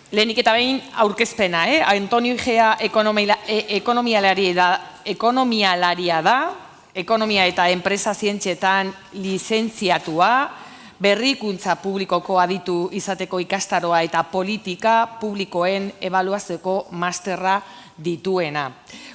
Lehenik eta behin aurkezpena, Antonio Igea ekonomialaria da, ekonomia eta enpresa zientzietan lizentziatua, berrikuntza publikoko aditu izateko ikastaroa eta politika publikoen ebaluatzeko masterra dituena.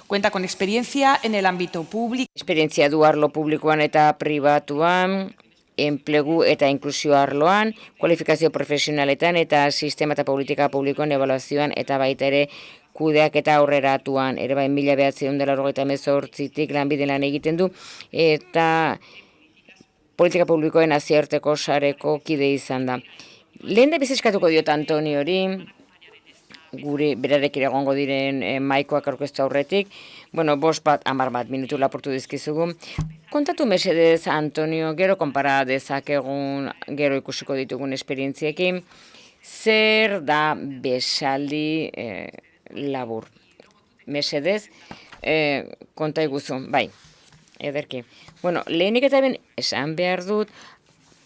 Cuenta con experiencia en el ámbito público. Esperientzia du arlo publikoan eta pribatuan, enplegu eta inklusio arloan, kualifikazio profesionaletan eta sistema eta politika publikoen ebaluazioan eta baita ere kudeak eta aurreratuan, ere bai 1998tik lanbide lan egiten du, eta politika publikoen nazioarteko sareko kide izan da. Lehen da bizeskatuko diot Antoniori, gure berarekin egongo diren maikoak aurkeztu aurretik, 10 minutu lapurtu dizkizugu. Kontatu mesedez, Antonio, gero konpara dezakegun, gero ikusiko ditugun esperientziekin, zer da besaldi labur. Mesedez, konta iguzu, bai, ederki. Lehenik eta ben, esan behar dut,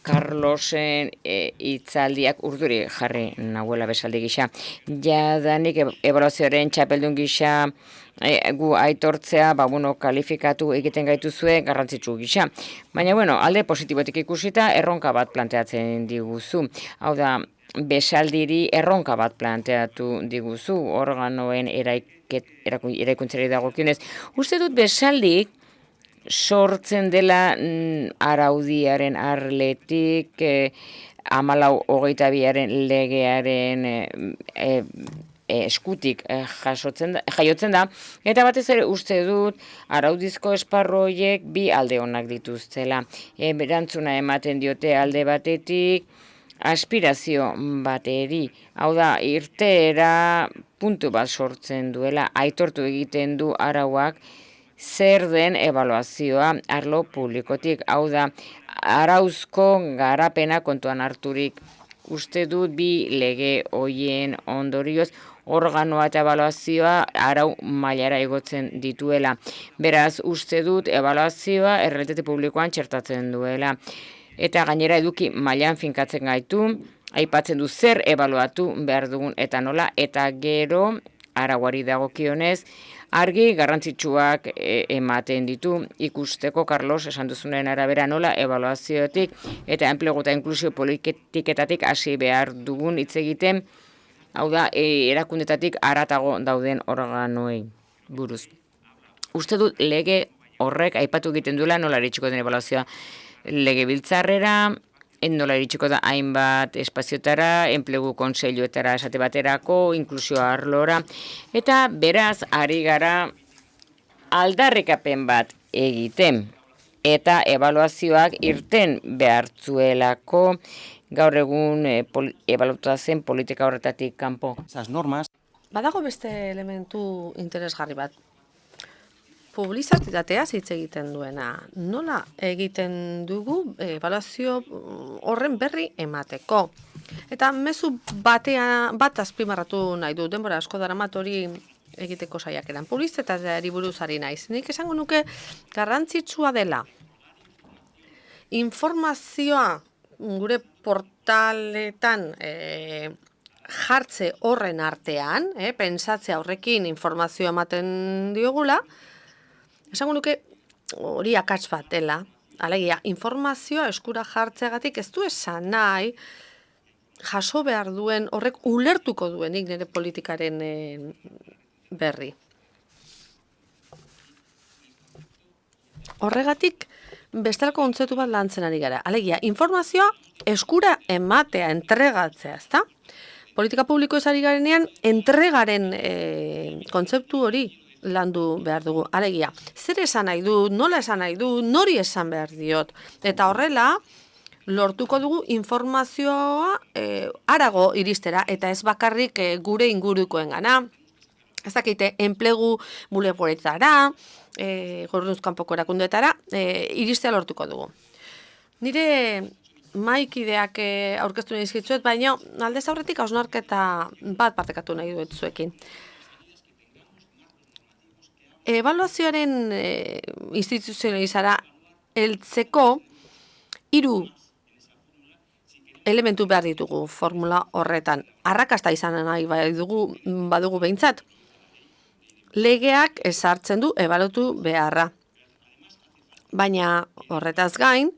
Carlosen hitzaldiak urduri jarri nahuela besaldi gisa. Jadanik ebaluazioaren txapeldun gisa gu aitortzea, kalifikatu egiten gaituzue garrantzitsu gisa. Baina, alde positibotik ikusita erronka bat planteatzen diguzu. Hau da, besaldiri erronka bat planteatu diguzu, organoen eraikuntzari dagokionez. Uste dut besaldik, sortzen dela araudiaren arletik, 14/22 legearen eskutik jaiotzen da, eta batez ere uste dut araudizko esparru horiek bi alde onak dituztela. Berantzuna ematen diote alde batetik aspirazio bateri, hau da, irteera puntu bat sortzen duela, aitortu egiten du arauak, zer den ebaluazioa arlo publikotik, hau da, arauzko garapena kontuan harturik. Uste dut bi lege hoien ondorioz, organoa eta ebaluazioa arau mailara igotzen dituela. Beraz, uste dut ebaluazioa errealitate publikoan txertatzen duela. Eta gainera eduki mailan finkatzen gaitu, aipatzen du zer ebaluatu behar dugun eta nola, eta gero arauari dagokionez, argi garrantzitsuak ematen ditu ikusteko, Carlos, esan duzunen arabera nola, ebaluazioetik eta enplegu eta inklusio politiketatik hasi behar dugun hitz egiten, hau da, erakundetatik haratago dauden organoei buruz. Uste dut lege horrek aipatu egiten duela nola iritsiko den ebaluazioa legebiltzarrera, nola iritsiko da hainbat espaziotara, enplegu kontseiluetara esate baterako, inklusio arlora, eta beraz ari gara aldarrikapen bat egiten, eta ebaluazioak irten behartzuelako gaur egun ebalutua zen politika horretatik kanpo. Esas normas. Badago beste elementu interesgarri bat. Publizitateaz hitz egiten duena. Nola egiten dugu ebaluazio horren berri emateko? Eta mezu bat azpimarratu nahi du, denbora asko daramat hori egiteko saiakeran. Publizitateari buruz ari naiz. Nik esango nuke garrantzitsua dela. Informazioa gure portaletan jartze horren artean, pentsatzea horrekin informazioa ematen diogula, esango nuke hori akats bat dela. Alegia, informazioa eskura jartzeagatik ez du esan nahi jaso behar duen horrek ulertuko duenik nire politikaren berri. Horregatik bestelako kontzeptu bat lantzen ari gara. Alegia, informazioa eskura ematea, entregatzea, ezta? Politika publiko ez ari garenean entregaren kontzeptu hori landu behar dugu. Alegia, zer esan nahi du, nola esan nahi du, nori esan behar diot. Eta horrela, lortuko dugu informazioa harago iristera, eta ez bakarrik gure ingurukoen gana. Ez dakite, enplegu bulegoretara, gobernuzkanpoko erakundeetara, iristea lortuko dugu. Nire maikideak aurkeztu nahi izkitzuet, baina aldez aurretik hausnarketa bat partekatu nahi duet zuekin. Ebaluazioaren instituzionalizara heltzeko 3 elementu behar ditugu formula horretan. Arrakasta izan nahi badugu behintzat. Legeak ezartzen du ebaluatu beharra. Baina horretaz gain,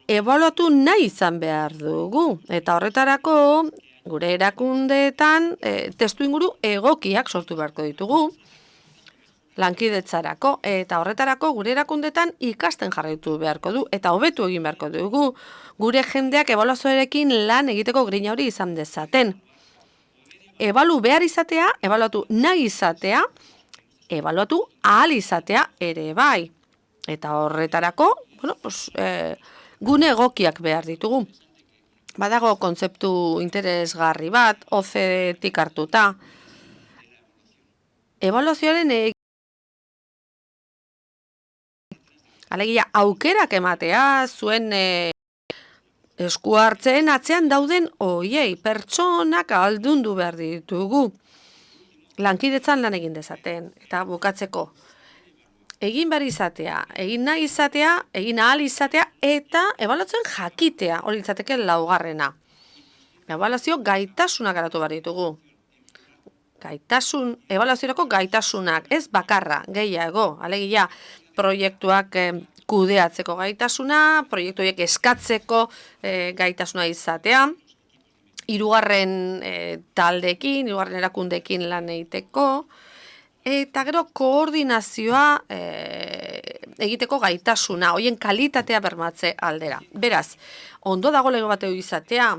ebaluatu nahi izan behar dugu. Eta horretarako, gure erakundeetan, testu inguru egokiak sortu beharko ditugu, lankidetzarako. Eta horretarako, gure erakundeetan ikasten jarraitu beharko du. Eta hobetu egin beharko dugu, gure jendeak ebaluazioarekin lan egiteko grina hori izan dezaten. Ebalu behar izatea, ebaluatu nahi izatea, ebaluatu ahal izatea ere bai. Eta horretarako, gune egokiak behar ditugu. Badago kontzeptu interesgarri bat, OCDE-tik hartuta. Ebaluazioaren alegia aukerak ematea zuen esku hartzeen atzean dauden hoiei, pertsonak ahaldundu behar ditugu. Lankidetzan lan egin dezaten, eta bukatzeko. Egin behar izatea, egin nahi izatea, egin ahal izatea, eta ebaluatzen jakitea, hori litzateke laugarrena. Ebaluazio gaitasuna garatu behar ditugu. Ebaluaziorako gaitasunak, ez bakarra, gehiago, alegia, proiektuak kudeatzeko gaitasuna, proiektu horiek eskatzeko gaitasuna izatea, hirugarren taldeekin, hirugarren erakundeekin lan egiteko, eta gero koordinazioa egiteko gaitasuna, hoien kalitatea bermatze aldera. Beraz, ondo dago lege bat izatea,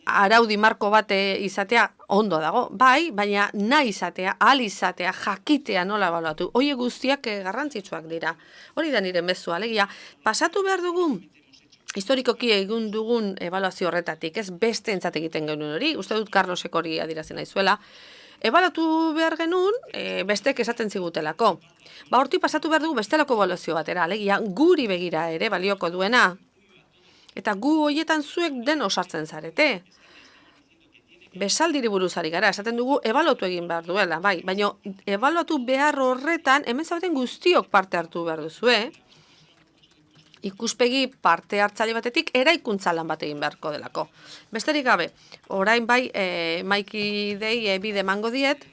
araudi marko bat izatea, ondo dago, bai, baina nahi izatea, ahal izatea, jakitea nola ebaluatu. Hoie guztiak garrantzitsuak dira. Hori da nire mezua, alegia, pasatu behar dugu, historikoki egun dugun ebaluazio horretatik, ez beste entzat egiten genuen hori, uste dut Carlosek hori adierazten naizuela, ebaluatu behar genuen, bestek esaten zigutelako. Hortik pasatu behar dugu bestelako ebaluazio batera, alegia, guri begira ere balioko duena. Eta gu hoietan zuek den osartzen zarete. Besaldiri buruzari gara, esaten dugu ebaluatu egin behar duela, bai. Baina ebaluatu behar horretan, hemen zaudeten guztiok parte hartu behar duzue. Ikuspegi parte hartzaile batetik eraikuntza lan bat egin beharko delako. Besterik gabe, orain bai Maiki dei bide emango diet.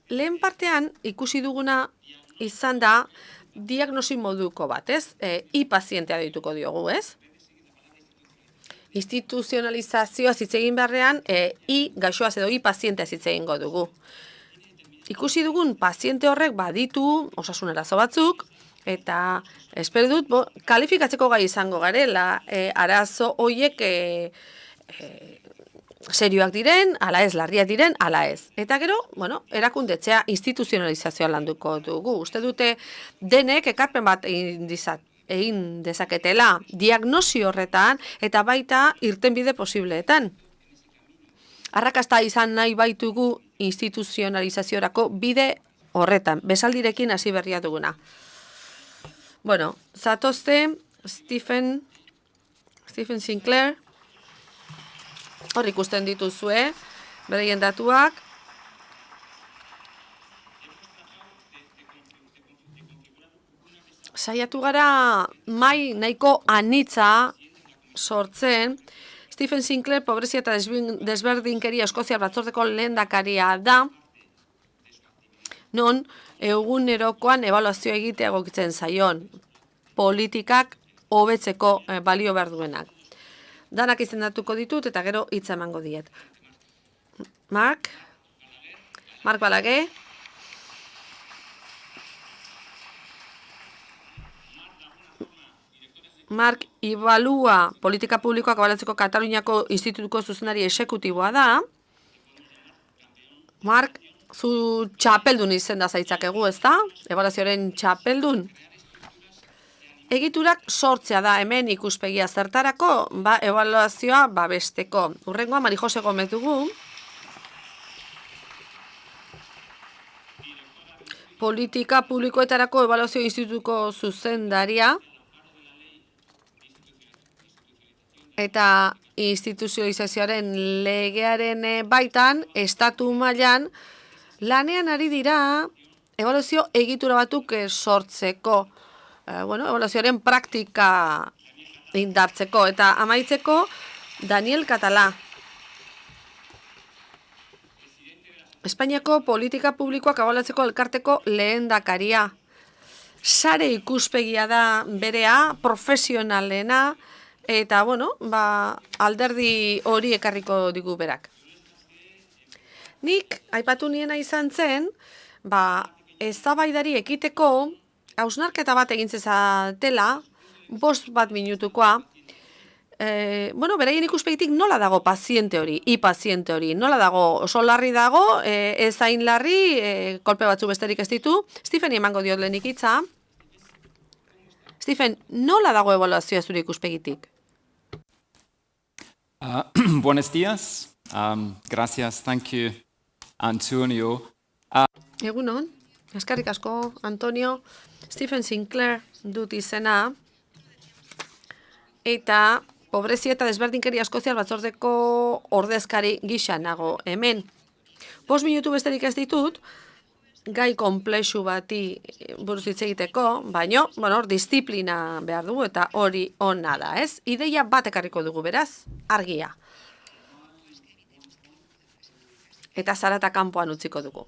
Lehen partean ikusi duguna izan da diagnosi moduko bat, ez? I pazientea dituko diogu, ez? Instituzionalizazioa hitz egin beharrean, I gaixoaz edo I pazientea hitz egingo dugu. Ikusi dugun paziente horrek baditu osasun arazo batzuk, eta espero dut kalifikatzeko gai izango garela, arazo horiek serioak diren, ala ez, larriak diren, ala ez. Eta gero, erakundetzea instituzionalizazioa landuko dugu. Uste dute denek ekarpen bat egin dezaketela diagnosi horretan eta baita irtenbide posibleetan. Arrakasta izan nahi baitugu instituzionalizaziorako bide horretan, besaldirekin hasi berria duguna. Zatozte Stephen Sinclair, hor ikusten dituzue, beraien datuak. Saiatu gara mai nahiko anitza sortzen. Stephen Sinclair, pobrezia eta desberdinkeria Eskoziar batzordeko lehendakaria da, non egunerokoan ebaluazio egitea egokitzen zaion, politikak hobetzeko balio behar duenak. Danak izendatuko ditut eta gero hitza emango diet. Mark Balaguer. Mark Ibalua, politika publikoak ebalatzeko Kataluniako Institutuko zuzendari esekutiboa da. Mark, zu txapeldun izenda zaitzakegu, ez da? Ebaluazioaren txapeldun. Egiturak sortzea da hemen ikuspegia zertarako, ebaluazioa babesteko. Hurrengoa Mari Jose Gomez dugu. Politika publikoetarako ebaluazio institutuko zuzendaria. Eta instituzionalizazioaren legearen baitan, estatu mailan lanean ari dira ebaluazio egitura batzuk sortzeko. Ebaluazioaren praktika indartzeko. Eta amaitzeko, Daniel Catalá. Espainiako politika publikoak abalatzeko elkarteko lehendakaria. Sare ikuspegia da berea, profesionalena, eta, bueno, alderdi hori ekarriko digu berak. Nik, aipatu niena izan zen, eztabaidari ekiteko, hausnarketa bat egin zezatela, 5 minutukoa, beraien ikuspegitik nola dago paziente hori, paziente hori, nola dago, oso larri dago, ez hain larri, kolpe batzu besterik ez ditu. Stephen emango diot lehenik hitza. Stephen, nola dago ebaluazioa zure ikuspegitik? Buenos días. Gracias, thank you, Antonio. Egunon, eskerrik asko, Antonio. Stephen Sinclair dut izena, eta pobrezia eta desberdinkeria eskoziar batzordeko ordezkari gisa nago hemen. 5 minutu besterik ez ditut, gai konplexu bati buruz hitz egiteko, baina, hor disiplina behar dugu eta hori ona da, ez? Ideia bat ekarriko dugu beraz, argia. Eta zarata kanpoan utziko dugu.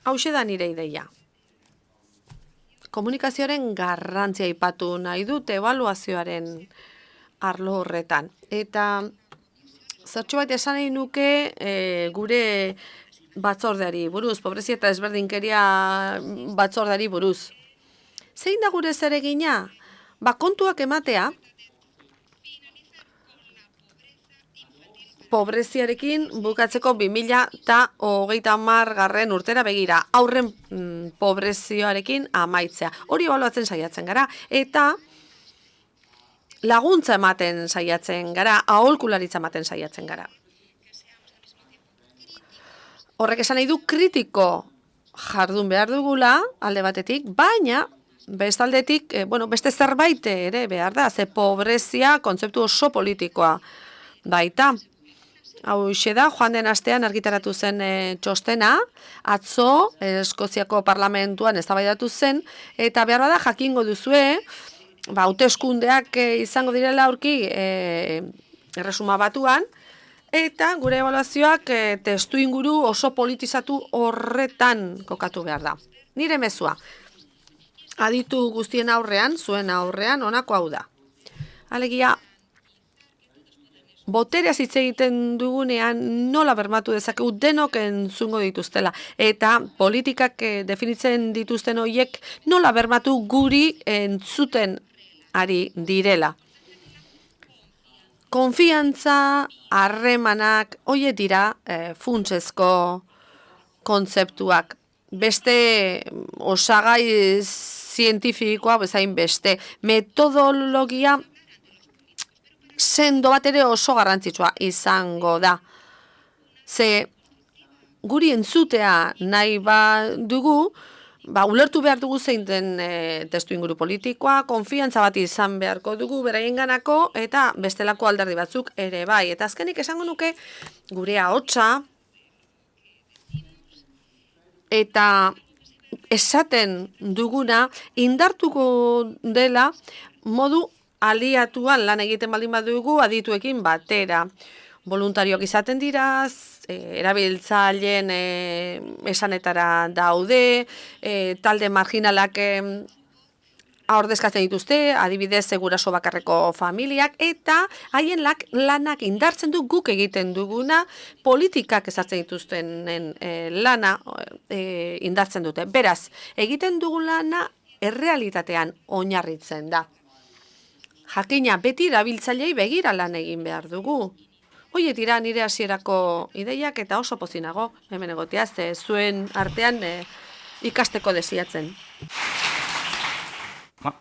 Hauxe da nire ideia. Komunikazioaren garrantzia aipatu nahi dut ebaluazioaren arlo horretan. Eta zertxo bat esan nahi nuke gure batzordeari buruz, pobrezia eta ezberdinkeria batzordeari buruz. Zein da gure zeregina? Kontuak ematea, pobreziarekin bukatzeko 2030 urtera begira, aurren pobrezioarekin amaitzea. Hori ebaluatzen saiatzen gara, eta laguntza ematen saiatzen gara, aholkularitza ematen saiatzen gara. Horrek esan nahi du kritiko jardun behar dugula, alde batetik, baina bestaldetik, beste zerbait ere behar da, ze pobrezia kontzeptu oso politikoa baita. Hau da, joan den astean argitaratu zen txostena, atzo Eskoziako parlamentuan eztabaidatu zen, eta behar bada jakingo duzue, hauteskundeak izango direla aurki erresuma batuan, eta gure ebaluazioak testu inguru oso politizatu horretan kokatu behar da. Nire mezua, aditu guztien aurrean, zuen aurrean, honako hau da. Alegia, boterea hitz egiten dugunean nola bermatu dezakegu denok entzungo dituztela. Eta politikak definitzen dituzten horiek nola bermatu guri entzuten ari direla. Konfiantza, harremanak, horiek dira funtsezko kontzeptuak. Beste osagai zientifikoa bezain beste. Metodologia sendo bat ere oso garrantzitsua izango da. Ze guri entzutea nahi dugu, ulertu behar dugu zein den testu inguru politikoa, konfiantza bat izan beharko dugu beraienganako eta bestelako alderdi batzuk ere bai. Eta azkenik esango nuke gure ahotsa eta esaten duguna indartuko dela modu aliatuan lan egiten baldin badugu adituekin batera. Voluntarioak izaten dira, erabiltzaileen esanetara daude, talde marginalak ordezkatzen dituzte, adibidez guraso bakarreko familiak, eta haien lanak indartzen du guk egiten duguna, politikak ezartzen dituztenen lana indartzen dute. Beraz, egiten dugun lana errealitatean oinarritzen da. Jakina, beti erabiltzailei begira lan egin behar dugu. Hoiek dira nire hasierako ideiak eta oso pozinago hemen egotea, zuen artean ikasteko desiatzen.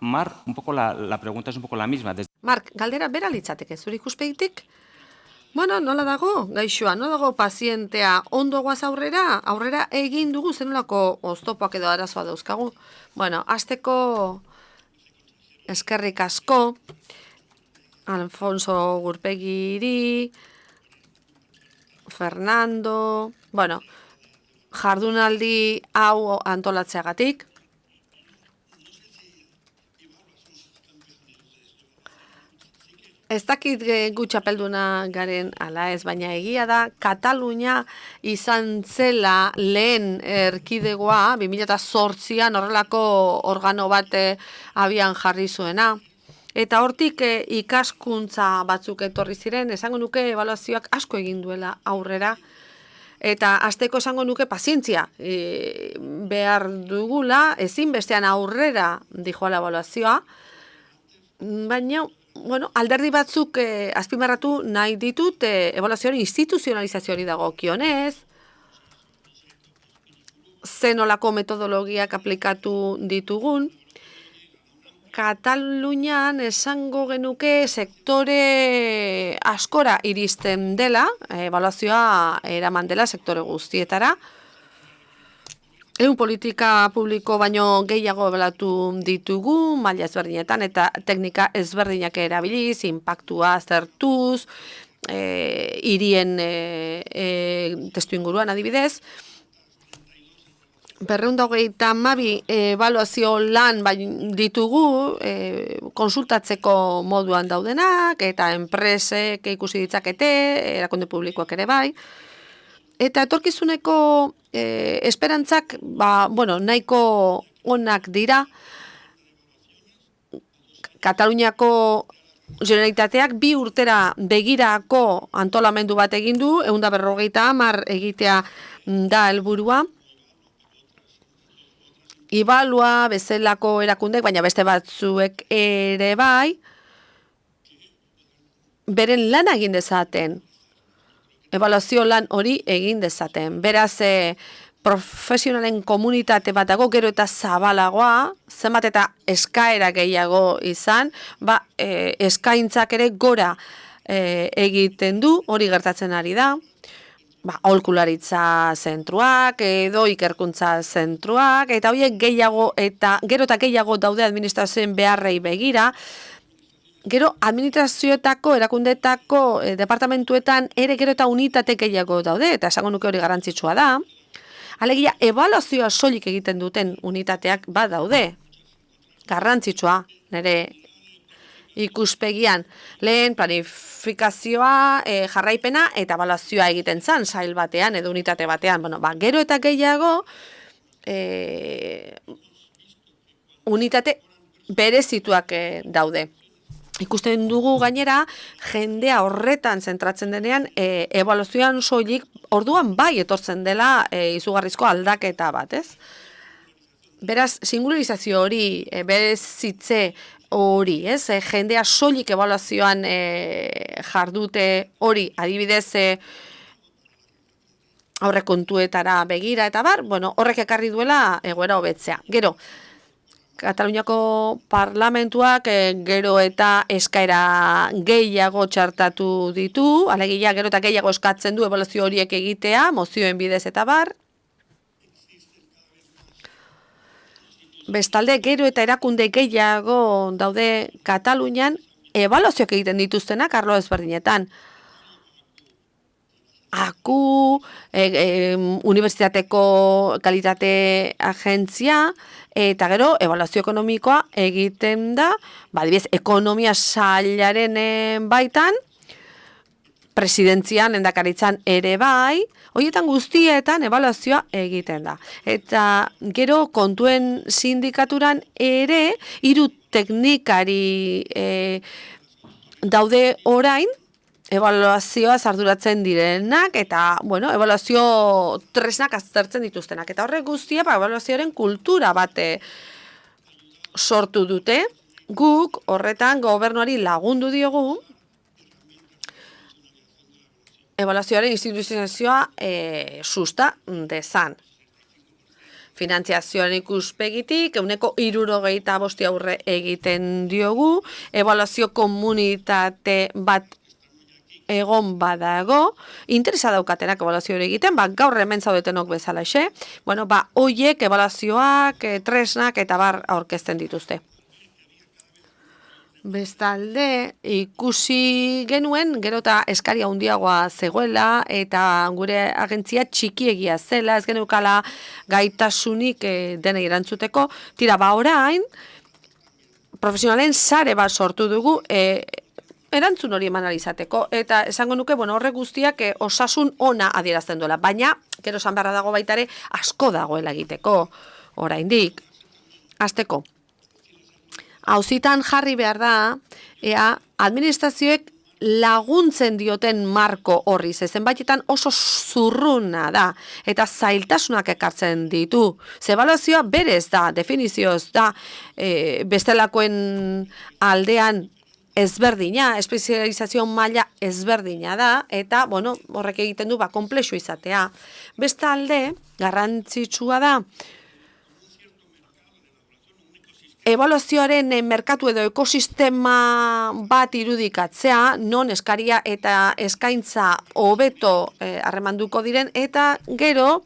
Mar, un poco la pregunta es un poco la misma. Mark, galdera bera litzateke, zure ikuspegitik? Nola dago gaixoa, nola dago pazientea, ondo goaz aurrera egin dugu, zenolako oztopoak edo arazoa dauzkagu. Hasteko eskerrik asko, Alfonso Gurpegiri, Fernando, jardunaldi hau antolatzeagatik. Ez dakit gu txapelduna garen ala ez, baina egia da, Katalunia izan zela lehen erkidegoa, 2008an horrelako organo bat abian jarri zuena. Eta hortik ikaskuntza batzuk etorri ziren, esango nuke ebaluazioak asko egin duela aurrera. Eta hasteko esango nuke pazientzia behar dugula, ezinbestean aurrera dijoala ebaluazioa, baina bueno, alderdi batzuk azpimarratu nahi ditut ebaluazioaren instituzionalizazioari dagokionez, zenolako metodologiak aplikatu ditugun. Katalunian esango genuke sektore askora iristen dela, ebaluazioa eraman dela sektore guztietara. Ehun politika publiko baino gehiago ebaluatu ditugu, maila ezberdinetan eta teknika ezberdinak erabiliz, inpaktua aztertuz, hirien testu inguruan adibidez. 232 ebaluazio lan ditugu konsultatzeko moduan daudenak, eta enpresek ikusi ditzakete, erakunde publikoak ere bai. Eta etorkizuneko esperantzak, nahiko onak dira. Kataluniako Generalitateak 2 urtera begirako antolamendu bat egin du, 150 egitea da helburua. Ibalua bezalako erakundek, baina beste batzuek ere bai, beren lana egin dezaten. Ebaluazio lan hori egin dezaten. Beraz, profesionalen komunitate bat dago, gero eta zabalagoa, zenbat eta eskaera gehiago izan, eskaintzak ere gora egiten du, hori gertatzen ari da. Aholkularitza zentruak edo ikerkuntza zentruak, eta horiek gehiago eta gero eta gehiago daude administrazioen beharrei begira. Gero administrazioetako, erakundetako departamentuetan ere gero eta unitate gehiago daude, eta esango nuke hori garrantzitsua da. Alegia, ebaluazioa soilik egiten duten unitateak badaude. Garrantzitsua, nire ikuspegian. Lehen planifikazioa, jarraipena eta ebaluazioa egiten zan, sail batean edo unitate batean. Gero eta gehiago unitate berezituak daude. Ikusten dugu gainera, jendea horretan zentratzen denean, ebaluazioan soilik orduan bai etortzen dela izugarrizko aldaketa bat, ez? Beraz, singularizazio hori, berezitze hori, ez? Jendea soilik ebaluazioan jardute hori, adibidez aurrekontuetara begira eta bar, horrek ekarri duela egoera hobetzea. Gero, Kataluniako parlamentuak gero eta eskaera gehiago txartatu ditu, alegia gero eta gehiago eskatzen du ebaluazio horiek egitea, mozioen bidez eta bar. Bestalde, gero eta erakunde gehiago daude Katalunian ebaluazioak egiten dituztenak arlo ezberdinetan. AKU, Unibertsitateko Kalitate Agentzia, eta gero ebaluazio ekonomikoa egiten da, adibidez, ekonomia sailaren baitan, presidentzian, lehendakaritzan ere bai, horietan guztietan ebaluazioa egiten da. Eta gero kontuen sindikaturan ere, 3 teknikari daude orain, ebaluazioa arduratzen direnak, eta, ebaluazio tresnak aztertzen dituztenak. Eta horrek guztia, ebaluazioaren kultura bate sortu dute. Guk horretan gobernuari lagundu diogu, ebaluazioaren instituzionalizazioa susta dezan. Finantziazioaren ikuspegitik, 65% aurre egiten diogu, ebaluazio komunitate bat egon badago, interesa daukatenak ebaluazio hori egiten, gaur hemen zaudetenok bezalaxe, hoiek ebaluazioak, tresnak eta bar aurkezten dituzte. Bestalde, ikusi genuen, gero eta eskaria handiagoa zegoela, eta gure agentzia txikiegia zela, ez geneukala gaitasunik denei erantzuteko. Tira, orain, profesionalen sare bat sortu dugu, erantzun hori eman izateko, eta esango nuke, bueno, horrek guztiak osasun ona adierazten duela, baina, gero esan beharra dago baita ere, asko dagoela egiteko, oraindik, hasteko. Auzitan jarri behar da, ea, administrazioek laguntzen dioten marko horri, zenbaitetan oso zurruna da, eta zailtasunak ekartzen ditu. Ebaluazioa berez da, definizioz da, bestelakoen aldean ezberdina, espezializazio maila ezberdina da, eta, bueno, horrek egiten du, konplexu izatea. Bestalde, garrantzitsua da, ebaluazioaren merkatu edo ekosistema bat irudikatzea, non eskaria eta eskaintza hobeto harremanduko diren, eta gero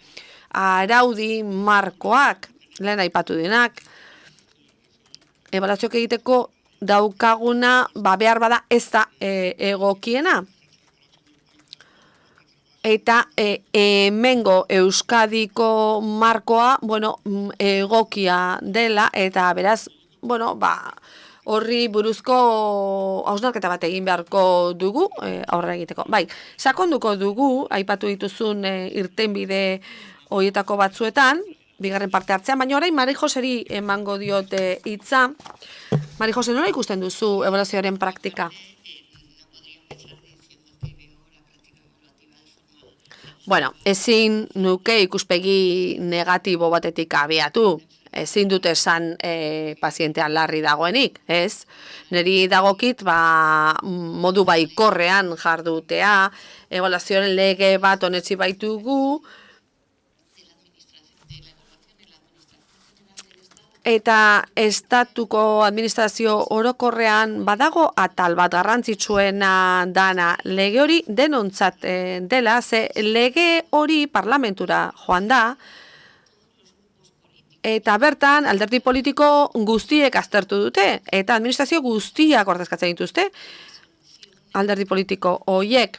araudi markoak, lehen aipatu denak, ebaluazioak egiteko daukaguna behar bada ez da egokiena. Eta hemengo Euskadiko markoa, bueno, egokia dela, eta beraz, bueno, horri buruzko hausnarketa bat egin beharko dugu, aurre egiteko. Bai, sakonduko dugu, aipatu dituzun irtenbide horietako batzuetan, bigarren parte hartzean, baina orain Mari Joseri emango diote hitza. Mari Jose, nola ikusten duzu ebaluazioaren praktika? Bueno, ezin nuke ikuspegi negatibo batetik abiatu. Ezin dut esan pazientean larri dagoenik, ez? Neri dagokit, modu baikorrean jardutea, ebaluazioaren lege bat onetsi baitugu, eta estatuko administrazio orokorrean badago atal bat garrantzitsuena dana lege hori denontzat dela, ze lege hori parlamentura joan da, eta bertan alderdi politiko guztiek aztertu dute, eta administrazio guztiak ordezkatzen dituzte, alderdi politiko horiek.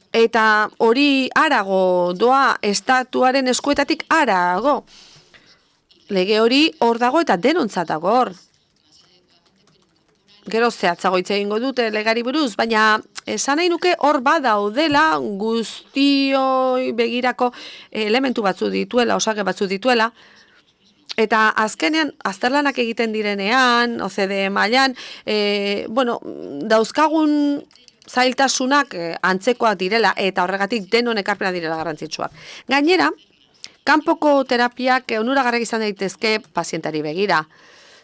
Eta hori harago doa, estatuaren eskuetatik harago. Lege hori hor dago eta denontzat dago hor. Gero zehatzago hitz egingo dute legari buruz, baina esan nahi nuke hor badaudela guztioi begirako elementu batzu dituela, osage batzu dituela, eta azkenean azterlanak egiten direnean, OCDE mailan, bueno, dauzkagun zailtasunak antzekoak direla eta horregatik denon ekarpena direla garrantzitsuak. Gainera, kanpoko terapiak onuragarriak izan daitezke pazientari begira.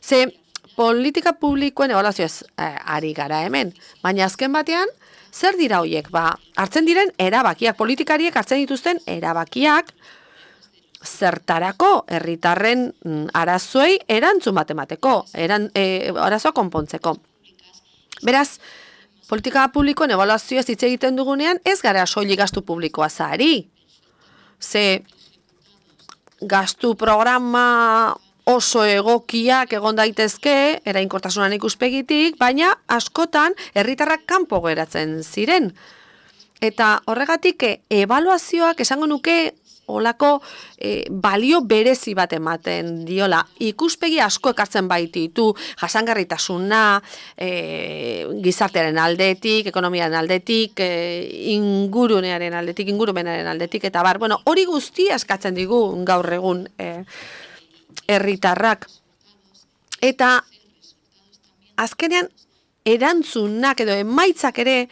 Ze politika publikoen ebaluazioaz ari gara hemen, baina azken batean, zer dira horiek? Hartzen diren erabakiak, politikariek hartzen dituzten erabakiak, zertarako herritarren arazoei erantzun bat emateko, arazoa konpontzeko. Beraz, politika publikoen ebaluazioaz hitz egiten dugunean, ez gara soilik gastu publikoa zari. Ze gastu programa oso egokiak egon daitezke, erainkortasunan ikuspegitik, baina askotan herritarrak kanpo geratzen ziren. Eta horregatik ebaluazioak esango nuke olako balio berezi bat ematen diola. Ikuspegi asko ekartzen baititu, jasangarritasuna, gizartearen aldetik, ekonomiaren aldetik, ingurumenaren aldetik, eta bueno, hori guztia eskatzen digu gaur egun herritarrak. Eta azkenean erantzunak edo emaitzak ere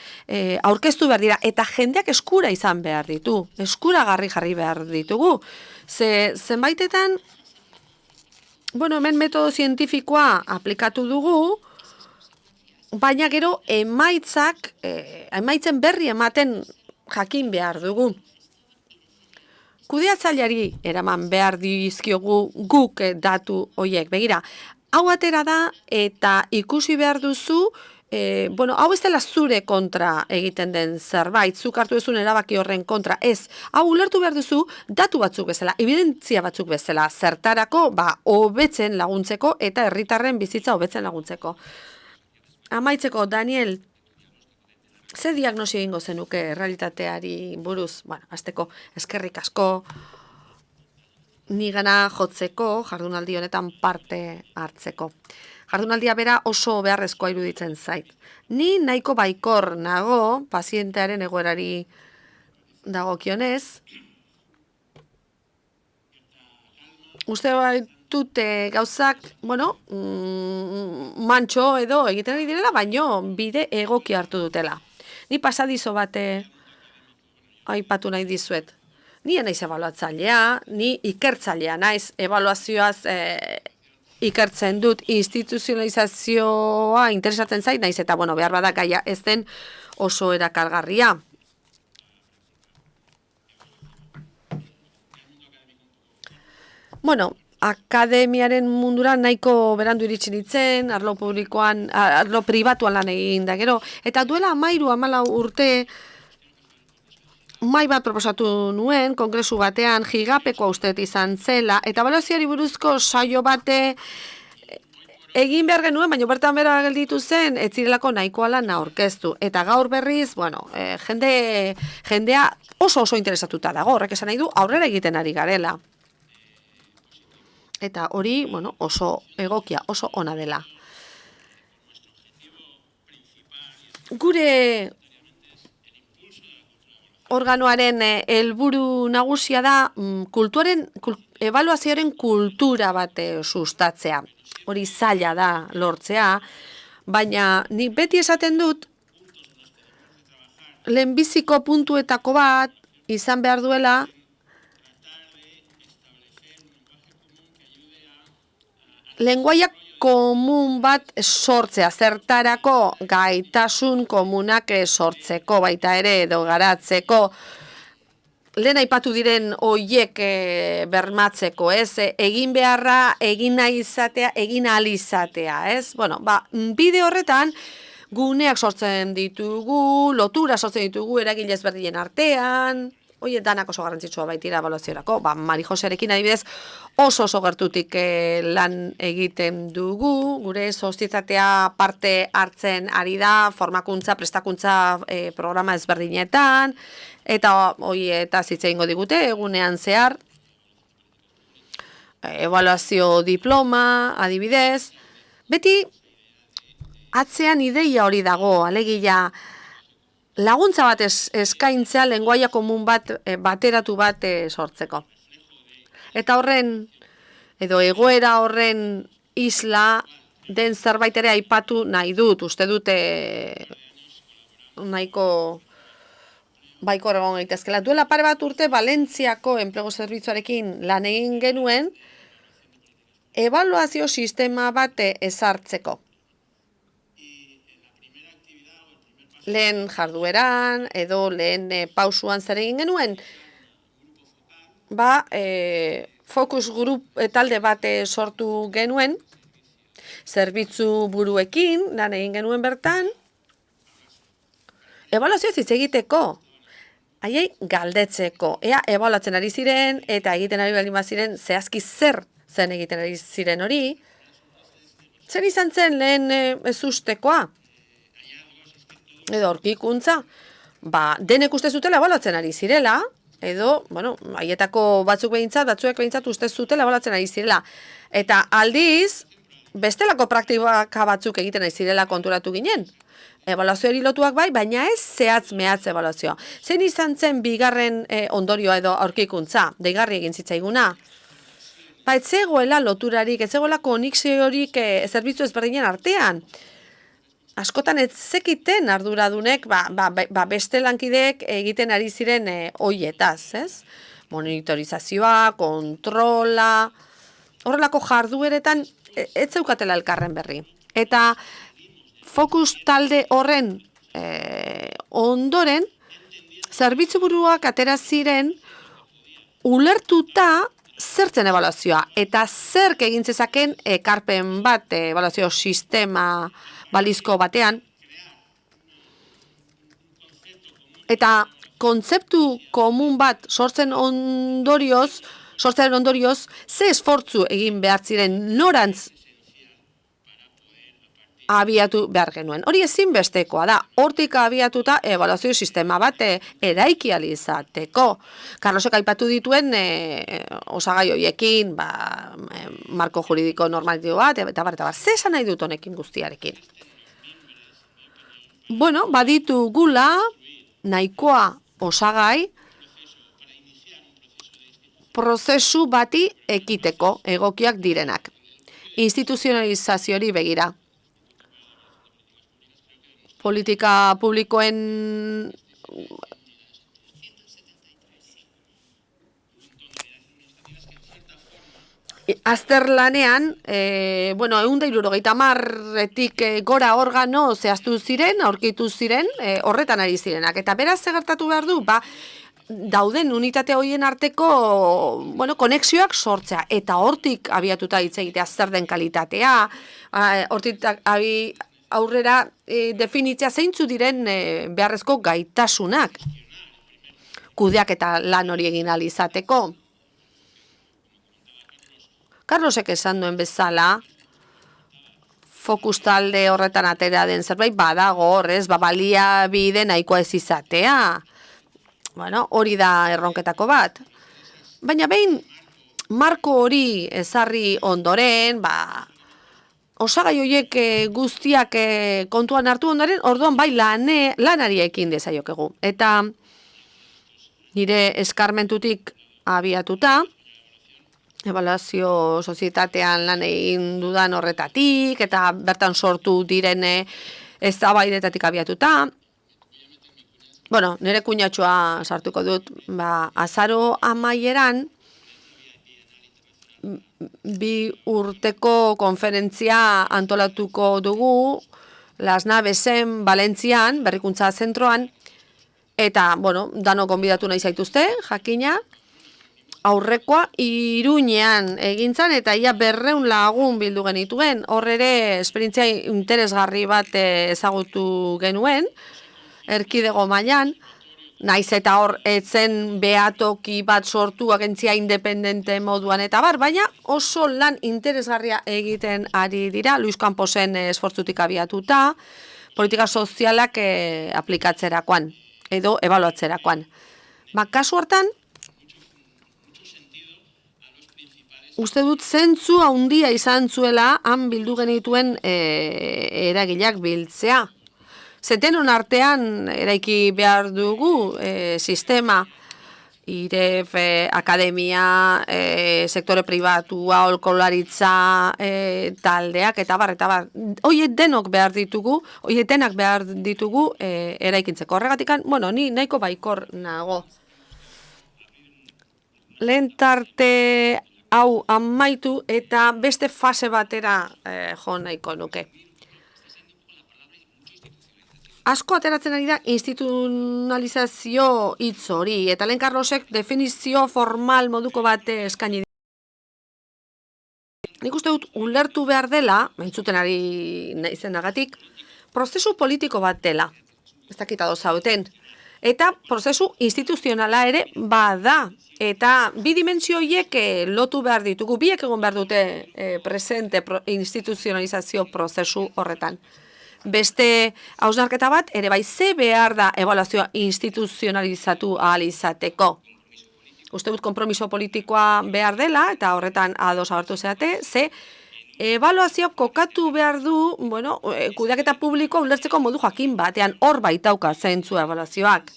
aurkeztu behar dira, eta jendeak eskura izan behar ditu, eskuragarri jarri behar ditugu. Zenbaitetan, bueno, hemen metodo zientifikoa aplikatu dugu, baina gero emaitzen berri ematen jakin behar dugu. Kudeatzaileari eraman behar dizkiogu guk datu horiek. Begira, hau atera da eta ikusi behar duzu, bueno, hau ez dela zure kontra egiten den zerbait, zuk hartu duzun erabaki horren kontra, ez. Hau ulertu behar duzu datu batzuk bezala, evidentzia batzuk bezala, zertarako, hobetzen laguntzeko eta herritarren bizitza hobetzen laguntzeko. Amaitzeko, Daniel, ze diagnosi egingo zenuke realitateari buruz? Bueno, hasteko eskerrik asko. nigana jotzeko, jardunaldi honetan parte hartzeko. Jardunaldia bera oso beharrezkoa iruditzen zait. Ni nahiko baikor nago pazientearen egoerari dagokionez. Uste baitut gauzak, mantxo edo egiten ari direla, baino bide egoki hartu dutela. Ni pasadizo bate aipatu nahi dizuet. Ni naiz ebaluatzailea, ni ikertzailea naiz, ebaluazioaz ikertzen dut, instituzionalizazioa interesatzen zait naiz, eta behar bada gaia ez den oso erakargarria. Akademiaren mundura nahiko berandu iritsi nintzen, arlo pribatuan lan egin da gero, eta duela 13-14 urte mai bat proposatu nuen, kongresu batean, Gigapekoa uste izan zela, eta ebaluazioari buruzko saio bate egin behar genuen, baina bertan bera gelditu zen, ez zirelako nahikoa lan aurkeztu. Eta gaur berriz, jendea oso interesatuta dago, horrek esan nahi du, aurrera egiten ari garela. Eta hori, oso egokia, oso ona dela. Gure organoaren helburu nagusia da ebaluazioaren kultura bat sustatzea. Hori zaila da lortzea, baina nik beti esaten dut lehenbiziko puntuetako bat izan behar duela lenguaia komun bat sortzea, zertarako gaitasun komunak sortzeko baita ere edo garatzeko, lehen aipatu diren hoiek bermatzeko, ez? Egin beharra, egin nahi izatea, egin ahal izatea, ez? Bide horretan guneak sortzen ditugu, lotura sortzen ditugu eragile ezberdinen artean, danak oso garrantzitsua baitira ebaluaziorako. Mari Josearekin adibidez oso gertutik lan egiten dugu, gure sozietatea parte hartzen ari da, formakuntza, prestakuntza programa ezberdinetan, eta eta hitz egingo digute egunean zehar, ebaluazio diploma, adibidez, beti atzean ideia hori dago, alegia, laguntza bat eskaintzea lenguaia komun bat, bateratu bat sortzeko. Eta horren, edo egoera horren isla den zerbait ere aipatu nahi dut, uste dute nahiko baikor egon gaitezkela. Duela pare bat urte Valentziako enplegu zerbitzuarekin lan egin genuen ebaluazio sistema bat ezartzeko. Lehen jardueran edo lehen pausuan zer egin genuen, focus group talde bat sortu genuen, zerbitzu buruekin lan egin genuen bertan, ebaluazioa hitz egiteko, haiei galdetzeko, ea ebaluatzen ari ziren eta egiten ari baldin baziren zehazki zer zen egiten ari ziren hori, zer izan zen lehen ezustekoa, edo aurkikuntza, denek uste zutela ebaluatzen ari zirela, edo, haietako batzuek behintzat uste zutela ebaluatzen ari zirela. Eta aldiz, bestelako praktika batzuk egiten ari zirela konturatu ginen. Ebaluazioari lotuak bai, baina ez zehatz mehatz ebaluazioa. Zein izan zen bigarren ondorioa edo aurkikuntza, deigarri egin zitzaiguna? Ez zegoela loturarik, ez zegoela konexiorik zerbitzu ezberdinen artean. Askotan ez zekiten arduradunek beste lankideek egiten ari ziren hoietaz, ez? Monitorizazioa, kontrola, horrelako jardueretan ez zeukatela elkarren berri. Eta fokus talde horren ondoren, zerbitzu buruak atera ziren ulertuta zertzen ebaluazioa. Eta zerk egin zezaken ekarpen bat ebaluazio sistema balizko batean. Eta kontzeptu komun bat sortzearen ondorioz, ze esfortzu egin behar ziren norantz abiatu behar genuen. Hori ezinbestekoa da, hortik abiatuta ebaluazio sistema bat eraiki ahal izateko. Carlosek aipatu dituen osagai horiekin, marko juridiko normatibo bat, eta bar, ze esan nahi dut honekin guztiarekin. Bueno, baditu gula, nahikoa osagai, prozesu bati ekiteko egokiak direnak. Instituzionalizazioari begira. Politika publikoen azterlanean, 170etik gora organo zehaztu ziren, aurkitu ziren, horretan ari zirenak. Eta beraz, ze gertatu behar du, dauden unitate horien arteko konexioak sortzea, eta hortik abiatuta hitz egitea zer den kalitatea, hortik aurrera definitzea zeintzu diren beharrezko gaitasunak kudeak eta lan hori egin ahal izateko. Carlosek esan duen bezala, fokus talde horretan atera den zerbait badago horrez, baliabide nahikoa ez izatea. Bueno, hori da erronketako bat. Baina behin marko hori ezarri ondoren, osagai horiek guztiak kontuan hartu ondoren, orduan bai lanari ekin dezaiokegu. Eta nire eskarmentutik abiatuta, ebaluazio sozietatean lan egin dudan horretatik, eta bertan sortu diren eztabaidetatik abiatuta, nire kuñatxoa sartuko dut, azaro amaieran, 2 urteko konferentzia antolatuko dugu Las Navesen Valentzian, berrikuntza zentroan, eta, dano gonbidatu nahi zaituzte, jakina, aurrekoa Iruñean egintzan, eta ia 200 lagun bildu genituen, hor ere esperientzia interesgarri bat ezagutu genuen, erkidego mailan, naiz eta hor etzen behatoki bat sortu agentzia independente moduan eta baina oso lan interesgarria egiten ari dira, Luis Camposen esfortzutik abiatuta, politika sozialak aplikatzerakoan, edo ebaluatzerakoan. Kasu hartan, uste dut zentzu handia izan zuela han bildu genituen eragileak biltzea. Denon artean eraiki behar dugu sistema, IREF, akademia, sektore pribatua, aholkularitza taldeak, eta bar. Hoiek denak behar ditugu eraikintzeko. Horregatik, ni nahiko baikor nago. Lehen tarte hau amaitu eta beste fase batera jo nahiko nuke. Asko ateratzen ari da instituzionalizazio hitz hori, eta lehen Carlosek definizio formal moduko bat eskaini. Nik uste dut ulertu behar dela, entzuten ari izenagatik, prozesu politiko bat dela, ez dakit ados zaudeten, eta prozesu instituzionala ere bada, eta bi dimentsio horiek lotu behar ditugu, biek egon behar dute presente instituzionalizazio prozesu horretan. Beste hausnarketa bat, ere bai ze behar da ebaluazioa instituzionalizatu ahal izateko. Uste dut konpromiso politikoa behar dela, eta horretan ados agertu zeate, ze ebaluazioa kokatu behar du, kudeaketa publikoa ulertzeko modu jakin batean, hor baitauka zentzu ebaluazioak.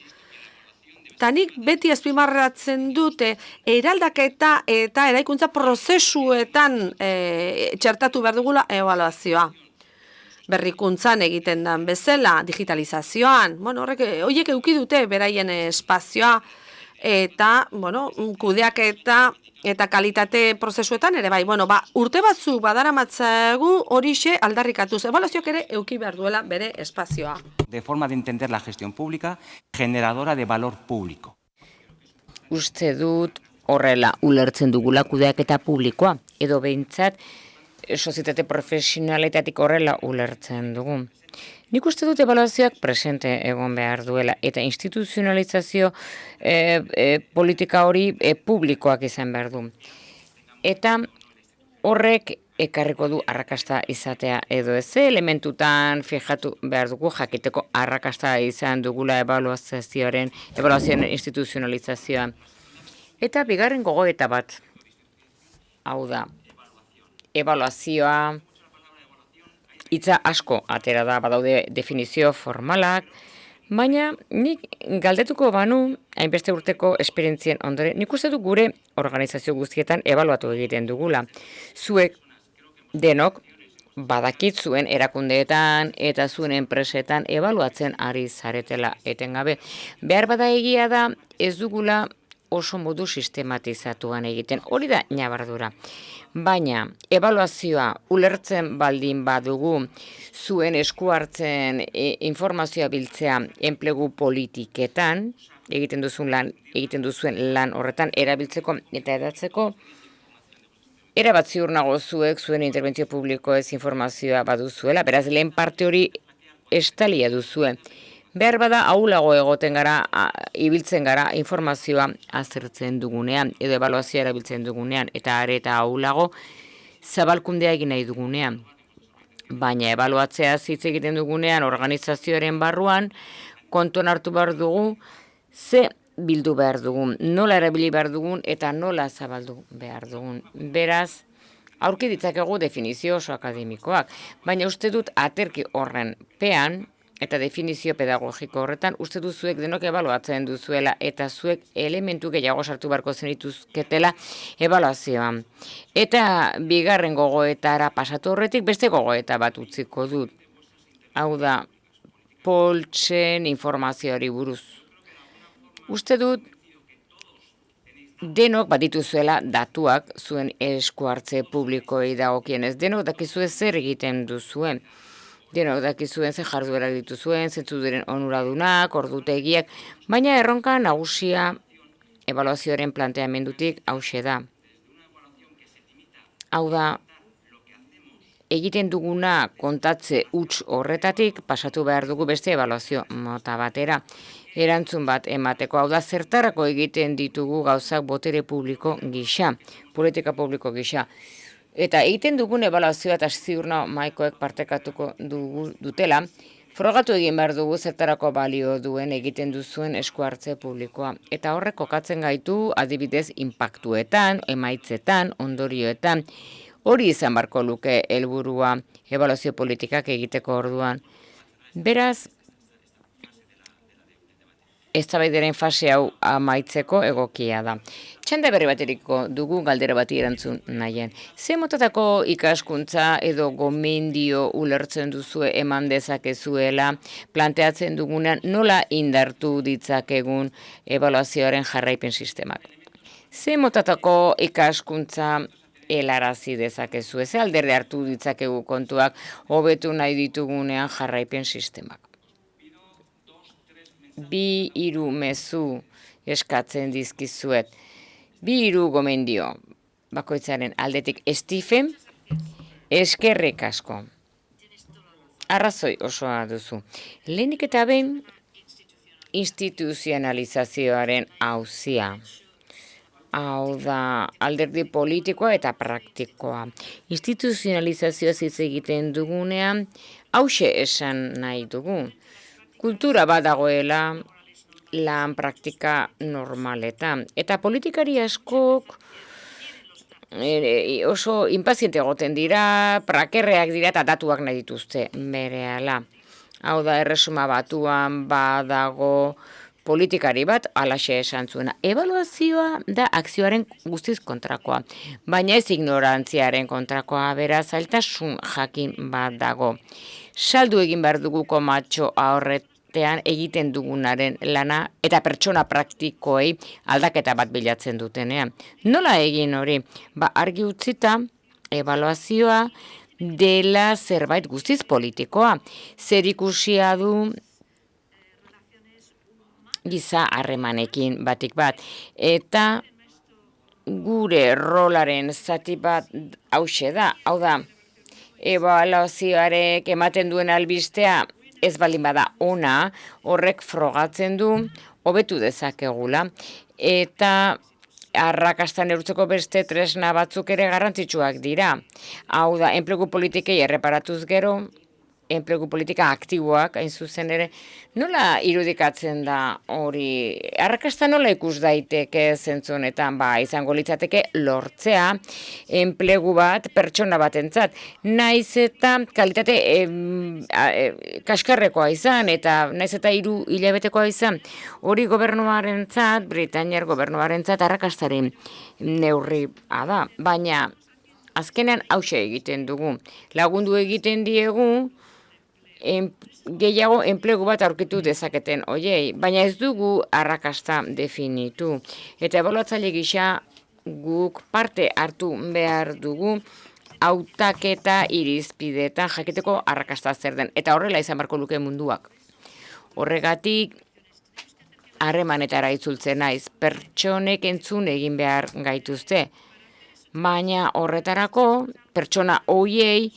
Eta nik beti azpimarratzen dute eraldaketa eta eraikuntza prozesuetan txertatu behar dugula ebaluazioa. Berrikuntzan egiten den bezala, digitalizazioan, horiek eduki dute beraien espazioa, eta, kudeaketa eta kalitate prozesuetan ere bai, urte batzuk badaramatzagu horixe aldarrikatuz, ebaluazioak ere eduki behar duela bere espazioa. De forma de entender la gestión pública, generadora de valor público. Uste dut horrela ulertzen dugula kudeaketa publikoa, edo behintzat, sozietate profesionaletatik horrela ulertzen dugu. Nik uste dut ebaluazioak presente egon behar duela, eta instituzionalizazio politika hori publikoak izan behar du. Eta horrek ekarriko du arrakasta izatea edo ez, ze elementutan fijatu behar dugu jakiteko arrakasta izan dugula ebaluazioaren instituzionalizazioa. Eta bigarren gogoeta bat, hau da, ebaluazioa, hitza asko atera da, badaude definizio formalak, baina nik galdetuko banu, hainbeste urteko esperientzien ondoren, nik uste du gure organizazio guztietan ebaluatu egiten dugula. Zuek denok badakit zuen erakundeetan eta zuen enpresetan ebaluatzen ari zaretela etengabe. Behar bada egia da ez dugula oso modu sistematizatuan egiten. Hori da ñabardura. Baina ebaluazioa ulertzen baldin badugu zuen esku hartzen informazioa biltzea enplegu politiketan, egiten duzuen lan horretan erabiltzeko eta edatzeko, erabat ziur nago zuek zuen interbentzio publikoez informazioa baduzuela, beraz lehen parte hori estalia duzue. Behar bada ahulago egoten gara, ibiltzen gara informazioa aztertzen dugunean, edo ebaluazioa erabiltzen dugunean, eta are eta ahulago zabalkundea egin nahi dugunean. Baina ebaluatzea hitz egiten dugunean organizazioaren barruan, kontuan hartu behar dugu, ze bildu behar dugun, nola erabili behar dugun eta nola zabaldu behar dugun. Beraz, aurki ditzakegu definizio oso akademikoak, baina uste dut aterki horren pean, eta definizio pedagogiko horretan, uste duzuek denok ebaluatzen duzuela eta zuek elementu gehiago sartu beharko zenituzketela ebaluazioan. Eta bigarren gogoetara pasatu horretik beste gogoeta bat utziko dut. Hau da, poltsen informazioari buruz. Uste dut denok badituzuela datuak zuen esku hartze publikoei dagokienez. Denok dakizue zer egiten duzuen. Denok dakizuen ze jarduerak dituzuen, zentzu diren onuradunak, ordutegiak, baina erronka nagusia ebaluazioaren planteamendutik hauxe da. Hau da, egiten duguna kontatze huts horretatik pasatu behar dugu beste ebaluazio mota batera. Erantzun bat emateko, hau da, zertarako egiten ditugu gauzak botere publiko gisa, politika publiko gisa. Eta egiten dugun ebaluazioa eta ziurna maikoek partekatuko dutela, frogatu egin behar dugu zertarako balio duen egiten duzuen esku hartze publikoa. Eta horrek kokatzen gaitu adibidez inpaktuetan, emaitzetan, ondorioetan, hori izan barko luke helburua ebaluazio politikak egiteko orduan. Beraz, eztabaidaren fase hau amaitzeko egokia da. Txanda berri bateriko dugu galdera bati erantzun nahien. Ze motatako ikaskuntza edo gomendio ulertzen duzue eman dezakezuela planteatzen dugunean nola indartu ditzakegun ebaluazioaren jarraipen sistemak? Ze motatako ikaskuntza helarazi dezakezue? Ze alderde hartu ditzakegu kontuak hobetu nahi ditugunean jarraipen sistemak? 2-3 mezu eskatzen dizkizuet. 2-3 gomendio. Bakoitzaren aldetik Stephen, eskerrik asko. Arrazoi osoa duzu. Lehenik eta behin instituzionalizazioaren auzia. Hau da, alderdi politikoa eta praktikoa. Instituzionalizazioa hitz egiten dugunean, hauxe esan nahi dugu. Kultura badagoela lan praktika normaletan. Eta politikari askok oso inpaziente egoten dira, prakerreak dira eta datuak nahi dituzte berehala. Hau da, Erresuma Batuan badago politikari bat alaxe esan zuena. Ebaluazioa da akzioaren guztiz kontrakoa, baina ez ignorantziaren kontrakoa, beraz zailtasun jakin bat dago. Saldu egin behar dugu komatxo horretean egiten dugunaren lana eta pertsona praktikoei aldaketa bat bilatzen dutenean. Nola egin hori? Argi utzita, ebaluazioa dela zerbait guztiz politikoa. Zer ikusia du giza harremanekin batik bat. Eta gure rolaren zati bat hauxe da, hau da, ebaluazioarek ematen duen albistea ez baldin bada ona, horrek frogatzen du hobetu dezakegula eta arrakasta neurtzeko beste tresna batzuk ere garrantzitsuak dira. Hau da, enplegu politikei erreparatuz gero, enplegu politika aktiboak, hain zuzen ere, nola irudikatzen da hori, arrakasta nola ikus daiteke zentzunetan, izango litzateke lortzea enplegu bat pertsona batentzat, naiz eta kalitate kaskarrekoa izan, eta naiz eta 3 hilabetekoa izan, hori gobernuarentzat, Britainiar gobernuarentzat arrakastaren neurria da, baina azkenean hauxe egiten dugu, lagundu egiten diegu, gehiago enplegu bat aurkitu dezaketen oiei, baina ez dugu arrakasta definitu. Eta ebaluatzaile gisa guk parte hartu behar dugu hautaketa irizpideetan jakiteko arrakasta zer den. Eta horrela izan beharko luke munduak. Horregatik harremanetara itzultzen naiz, pertsonek entzun egin behar gaituzte. Baina horretarako pertsona hoiei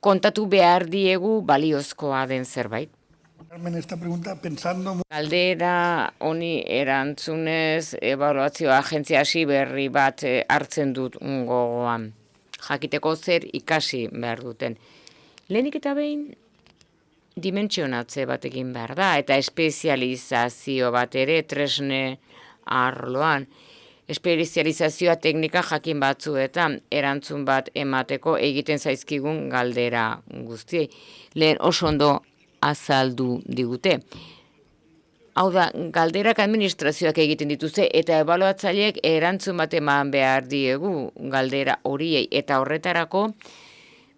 kontatu behar diegu baliozkoa den zerbait. Galdera honi erantzunez ebaluazio agentzia hasi berri bat hartzen dut gogoan. Jakiteko zer ikasi behar duten. Lehenik eta behin dimentsionatze bat egin behar da eta espezializazio bat ere tresne arloan. Espezializazioa teknika jakin batzuetan erantzun bat emateko egiten zaizkigun galdera guztiei. Lehen oso ondo azaldu digute. Hau da, galderak administrazioak egiten dituzte eta ebaluatzaileek erantzun bat eman behar diegu galdera horiei eta horretarako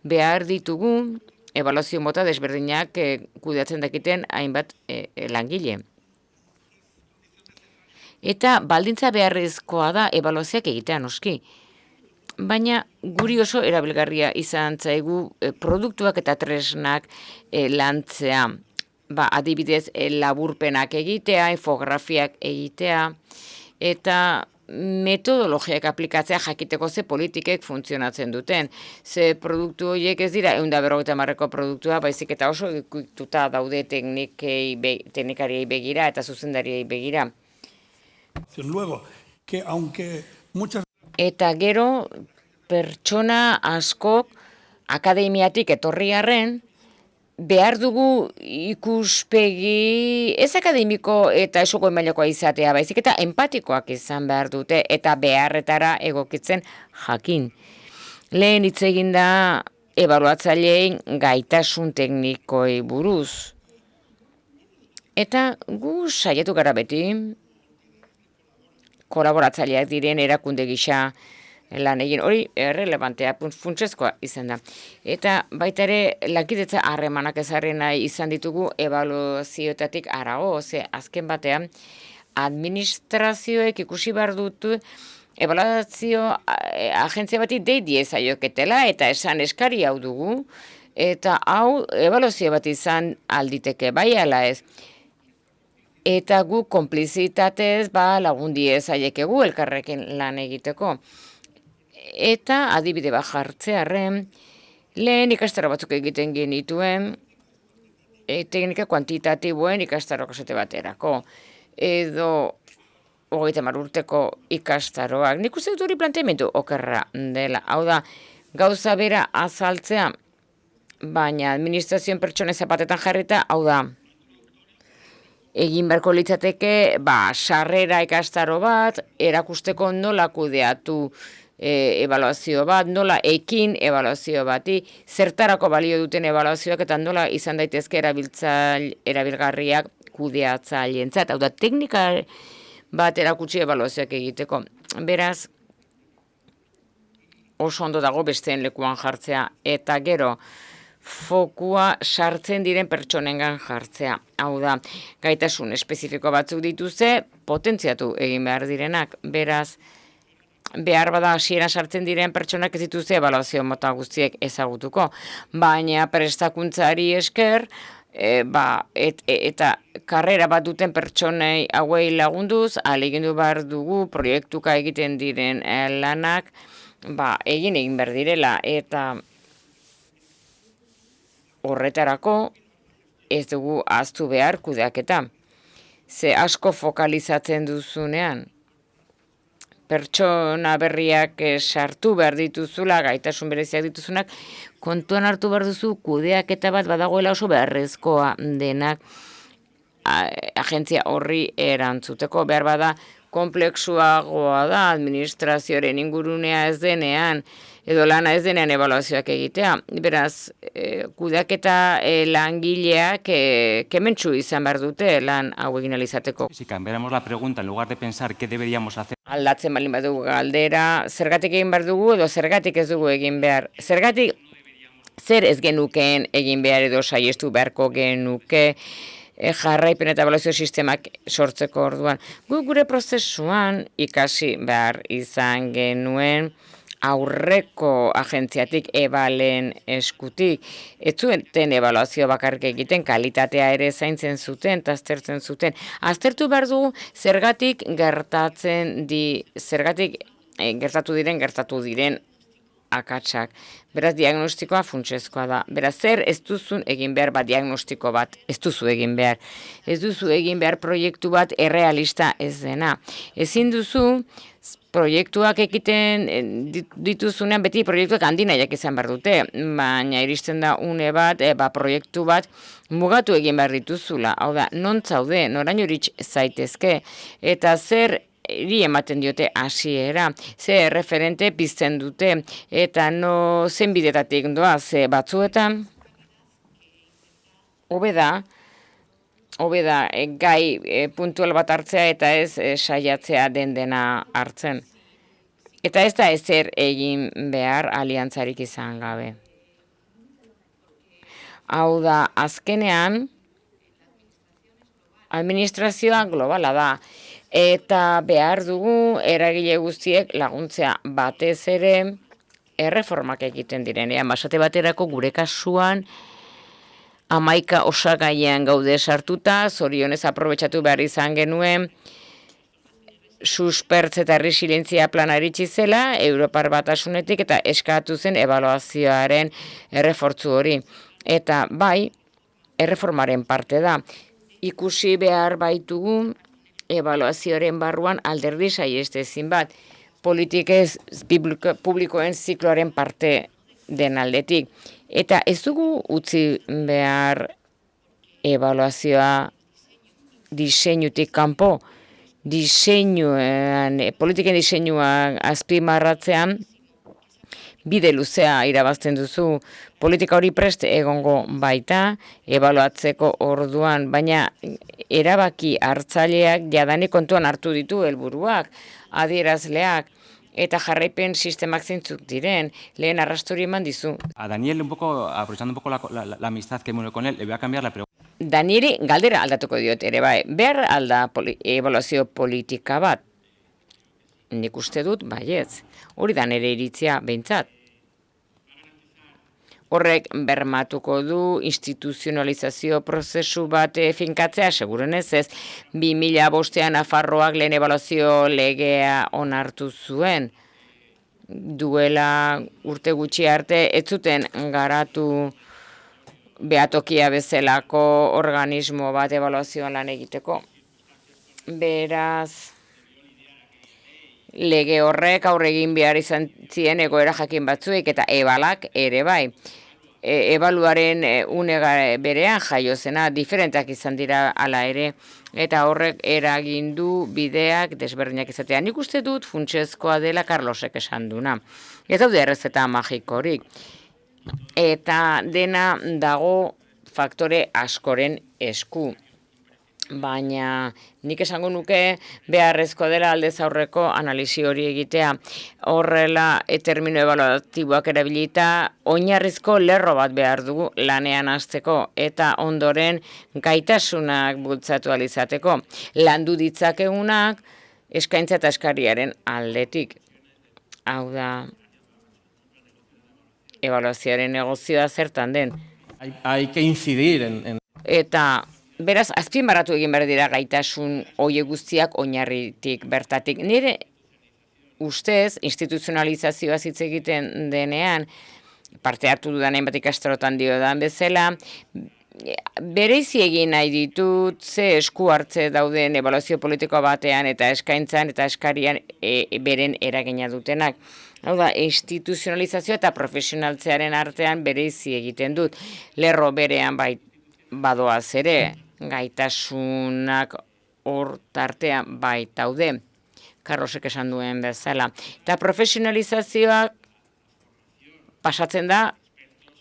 behar ditugu ebaluazio mota desberdinak kudeatzen dakiten hainbat langile. Eta baldintza beharrezkoa da ebaluazioak egitea noski. Baina guri oso erabilgarria izan zaigu produktuak eta tresnak lantzea. Adibidez laburpenak egitea, infografiak egitea, eta metodologiak aplikatzea jakiteko ze politikek funtzionatzen duten. Ze produktu horiek ez dira 150 produktua, baizik eta oso ikututa daude teknikariei begira eta zuzendariei begira. Eta gero pertsona askok akademiatik etorri arren behar dugu ikuspegi ez akademiko eta esoko mailakoa izatea, baizik eta empatikoak izan behar dute eta beharretara egokitzen jakin. Lehen hitz egin da ebaluatzaileen gaitasun teknikoi buruz. Eta gu saiatu gara beti kolaboratzaileak diren erakunde gisa lan egin. Hori errelevantea, funtsezkoa izan da. Eta baita ere lankidetza harremanak ezarri nahi izan ditugu ebaluazioetatik harago, ze azken batean administrazioek ikusi behar dutu ebaluazio agentzia bati dei diezaioketela eta esan eskari hau dugu eta hau ebaluazio bat izan alditeke bai ala ez. Eta gu konplizitatez lagundi ezaiekegu elkarrekin lan egiteko. Eta adibide bat jartzearren, lehen ikastaro batzuk egiten genituen, teknika kuantitatiboen ikastarok esate baterako. Edo 30 urteko ikastaroak. Nik uste dut hori planteamendu okerra dela. Hau da, gauza bera azaltzea, baina administrazioen pertsone zapatetan jarrita, hau da, egin beharko litzateke, sarrera ikastaro bat, erakusteko nola kudeatu ebaluazio bat, nola ekin ebaluazio bati, zertarako balio duten ebaluazioak eta nola izan daitezke erabilgarriak kudeatzaileentzat. Hau da, teknika bat erakutsi ebaluazioak egiteko. Beraz, oso ondo dago besteen lekuan jartzea eta gero, fokua sartzen diren pertsonengan jartzea. Hau da, gaitasun espezifiko batzuk dituzte, potentziatu egin behar direnak. Beraz, behar bada hasieran sartzen diren pertsonak ez dituzte ebaluazio mota guztiek ezagutuko. Baina prestakuntzari esker, eta karrera bat duten pertsonei hauei lagunduz, ahalegindu behar dugu proiektuka egiten diren lanak, egin behar direla eta horretarako ez dugu ahaztu behar kudeaketa. Ze asko fokalizatzen duzunean, pertsona berriak sartu behar dituzula, gaitasun bereziak dituzunak, kontuan hartu behar duzu kudeaketa bat badagoela oso beharrezkoa denak agentzia horri erantzuteko. Behar bada kompleksuagoa da administrazioaren ingurunea ez denean, edo lana ez denean ebaluazioak egitea. Beraz, kudeaketa langileak kementsu izan behar dute lan hau egin ahal izateko. Si cambiáramos la pregunta, en lugar de pensar qué deberíamos hacer, Aldatzen baldin badugu galdera, zergatik egin behar dugu edo zergatik ez dugu egin behar. Zergatik zer ez genukeen egin behar edo saiestu beharko genuke jarraipen eta ebaluazio sistemak sortzeko orduan. Gure prozesuan ikasi behar izan genuen aurreko agentziatik ebalen eskutik. Ez zuten ebaluazio bakarrik egiten, kalitatea ere zaintzen zuten, eta aztertzen zuten. Aztertu behar dugu zergatik gertatu diren akatsak. Beraz, diagnostikoa funtsezkoa da. Beraz, zer ez duzun egin behar diagnostiko bat, ez duzu egin behar. Ez duzu egin behar proiektu bat errealista ez dena. Ezin duzu proiektuak egiten dituzunean beti proiektuak handinaiak izan behar dute, baina iristen da une bat, proiektu bat mugatu egin behar dituzula. Hau da, non zaude, noraino iritsi zaitezke, eta zer ematen diote hasiera, ze referente pizten dute, eta zen bidetatik doa, ze batzuetan, hobe da gai puntual bat hartzea eta ez saiatzea dena hartzen. Eta ez da ezer egin behar aliantzarik izan gabe. Hau da, azkenean, administrazioa globala da. Eta behar dugu eragile guztiek laguntzea batez ere erreformak egiten direnean. Basate baterako gure kasuan 11 osagaian gaude sartuta, zorionez aprobetxatu behar izan genuen suspertze eta resilientzia plana iritsi zela, Europar Batasunetik eta eskatu zen ebaluazioaren errefortzu hori. Eta bai, erreformaren parte da. Ikusi behar baitugu ebaluazioaren barruan alderdi saiestezin bat, politikez publikoen zikloaren parte den aldetik. Eta ez dugu utzi behar ebaluazioa diseinutik kanpo, politiken diseinuan azpimarratzean bide luzea irabazten duzu, politika hori prest egongo baita, ebaluatzeko orduan, baina erabaki hartzaileak jadanik kontuan hartu ditu helburuak, adierazleak, eta jarraipen sistemak zeintzuk diren, lehen arrastori eman dizu. a Daniel, aprovechando un poco la amistad que me une con él, le voy a cambiar la pregunta. Danieli galdera aldatuko diot ere, bai, behar alda ebaluazio politika bat? Nik uste dut, baietz. Hori da nire iritzia behintzat. Horrek bermatuko du instituzionalizazio prozesu bat finkatzea, segurenez ez, 2005an Nafarroak lehen ebaluazio legea onartu zuen. Duela urte gutxi arte, ez zuten garatu behatokia bezalako organismo bat ebaluazioan lan egiteko. Beraz, lege horrek aurre egin behar izan ziren egoera jakin batzuek eta ebalak ere bai. Ebaluaren une berean jaio zena diferenteak izan dira hala ere eta horrek eragin du bideak desberdinak izatea. Nik uste dut funtsezkoa dela Carlosek esan duna. Ez daude errezeta magikorik. Eta dena dago faktore askoren esku. Baina nik esango nuke beharrezkoa dela aldez aurreko analisi hori egitea. Horrela, termino ebaluatiboak erabilita, oinarrizko lerro bat behar dugu lanean hasteko eta ondoren gaitasunak bultzatu ahal izateko. Landu ditzakegunak eskaintza eta eskariaren aldetik. Hau da, ebaluazioaren negozioa zertan den. Hay que incidir en... Eta beraz, azpimarratu egin behar dira gaitasun hoe guztiak oinarritik bertatik. Nire ustez, instituzionalizazioa hitz egiten denean, parte hartu dudan hainbat ikastarotan diodan bezala, bereizi egin nahi ditut ze esku hartze dauden ebaluazio politiko batean eta eskaintzan eta eskarian beren eragina dutenak. Hau da, instituzionalizazio eta profesionaltzearen artean bereizi egiten dut. Lerro berean badoaz ere, gaitasunak hor tartean baitaude, Carlosek esan duen bezala. Eta profesionalizazioak pasatzen da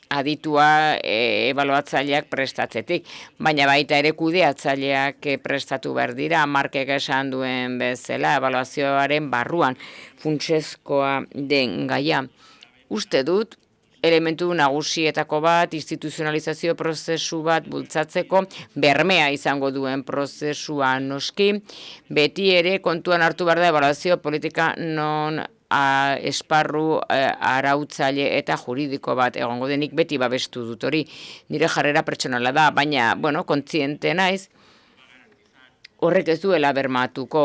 aditua ebaluatzaileak prestatzetik, baina baita ere kudeatzaileak prestatu behar dira, Markek esan duen bezala, ebaluazioaren barruan funtsezkoa den gaia. Uste dut, elementu nagusietako bat, instituzionalizazio prozesu bat bultzatzeko, bermea izango duen prozesua noski, beti ere kontuan hartu behar da ebaluazio politika non esparru arautzaile eta juridiko bat egongo denik beti babestu dut hori. Nire jarrera pertsonala da, baina, bueno, kontziente naiz, horrek ez duela bermatuko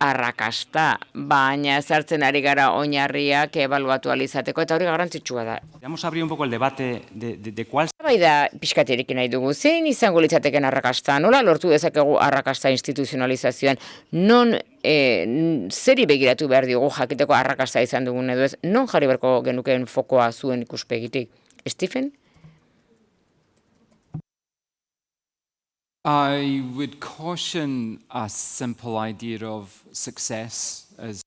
arrakasta, baina ezartzen ari gara oinarriak ebaluatu alizateko, eta hori garrantzitsua da. Vamos a abrir un poco el debate de cuál... Bai da, pixkaterik nahi dugu, zein izango litzateken arrakasta, nola lortu dezakegu arrakasta instituzionalizazioan, non zeri begiratu behar diogu jakiteko arrakasta izan dugun edo ez, non jarri beharko genukeen fokoa zuen ikuspegitik? Stephen? I would caution a simple idea of success as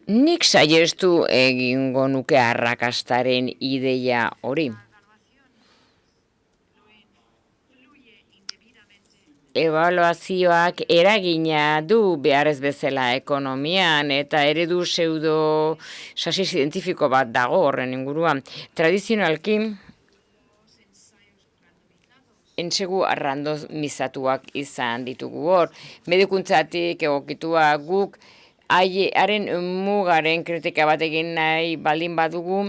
Nik saiestu egingo nuke arrakastaren ideia hori. Ebaluazioak eragina du behar ez bezala ekonomian eta eredu pseudo sasi zientifiko bat dago horren inguruan. Tradizionalki, entsegu randomizatuak izan ditugu hor. Medikuntzatik egokitua guk haren mugaren kritika bat egin nahi baldin badugu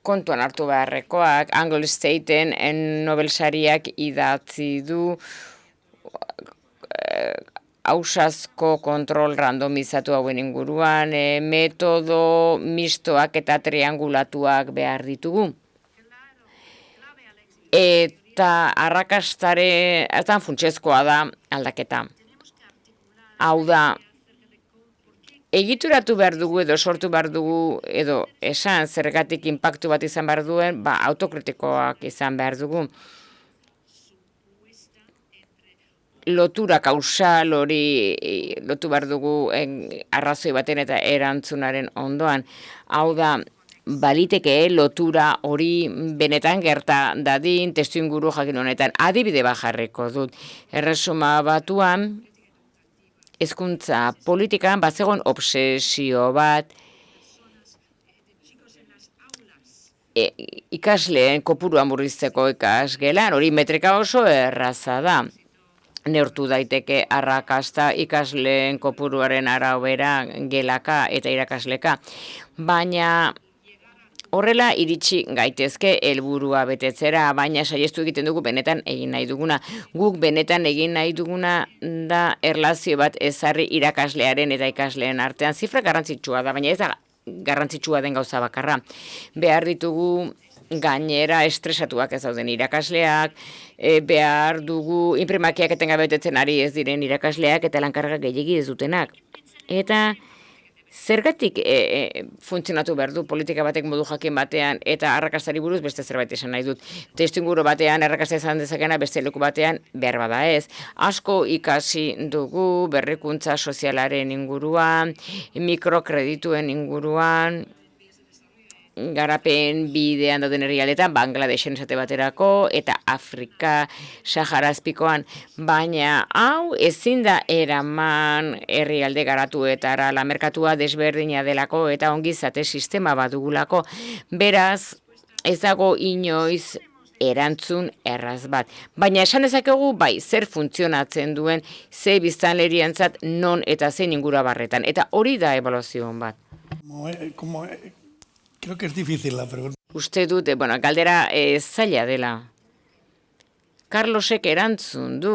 kontuan hartu beharrekoak. Angle Staten Nobel sariak idatzi du ausazko kontrol randomizatu hauen inguruan, metodo mistoak eta triangulatuak behar ditugu. Eta arrakastaren funtsezkoa da aldaketa. Hau da, egituratu behar dugu edo sortu behar dugu edo esan zergatik inpaktu bat izan behar duen, autokritikoak izan behar dugu. Lotura kausal hori lotu behar dugu arrazoi baten eta erantzunaren ondoan. Hau da, baliteke lotura hori benetan gerta dadin testuinguru jakin honetan. Adibide bat jarriko dut. Erresuma Batuan, hezkuntza politikan bazegoen obsesio bat ikasleen kopurua murrizteko ikasgelan, hori metrika oso erraza da. Neurtu daiteke arrakasta ikasleen kopuruaren arabera gelaka eta irakasleka. Baina horrela iritsi gaitezke helburua betetzera, baina saiestu egiten dugu benetan egin nahi duguna. Guk benetan egin nahi duguna da erlazio bat ezarri irakaslearen eta ikasleen artean. Zifra garrantzitsua da, baina ez da garrantzitsua den gauza bakarra. Behar ditugu gainera estresatuak ez dauden irakasleak, behar dugu inprimakiak etengabe betetzen ari ez diren irakasleak eta lankarga gehiegi ez dutenak. Eta zergatik funtzionatu behar du politika batek modu jakin batean eta arrakastari buruz beste zerbait esan nahi dut. Testuinguru batean arrakasta izan dezakena beste leku batean behar bada ez. Asko ikasi dugu berrikuntza sozialaren inguruan, mikrokredituen inguruan, garapen bidean dauden herrialdetan, Bangladesen esate baterako, eta Afrika, Sahara azpikoan, baina hau ezin da eraman herrialde garatuetara, la merkatua desberdina delako eta ongizate sistema badugulako, beraz ez dago inoiz erantzun erraz bat. Baina esan dezakegu bai, zer funtzionatzen duen, ze biztanleriantzat non eta zein ingurabarretan, eta hori da ebaluazioan bat. Creo que es difícil la pregunta. Uste dut, galdera zaila dela. Carlosek erantzun du,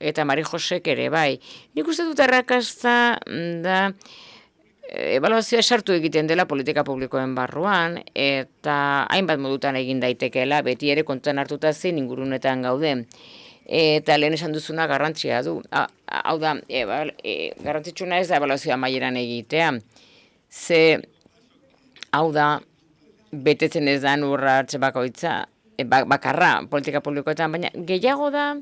eta Mari Josek ere bai. Nik uste dut arrakasta da ebaluazioa sartu egiten dela politika publikoen barruan, eta hainbat modutan egin daitekeela, beti ere kontuan hartuta zein ingurunetan gaude. Eta lehen esan duzuna garrantzia du. Hau da, garrantzitsuna ez da ebaluazioa amaieran egitea. Ze, hau da, betetzen ez da urrats bakoitza, bakarra politika publikoetan, baina gehiago da,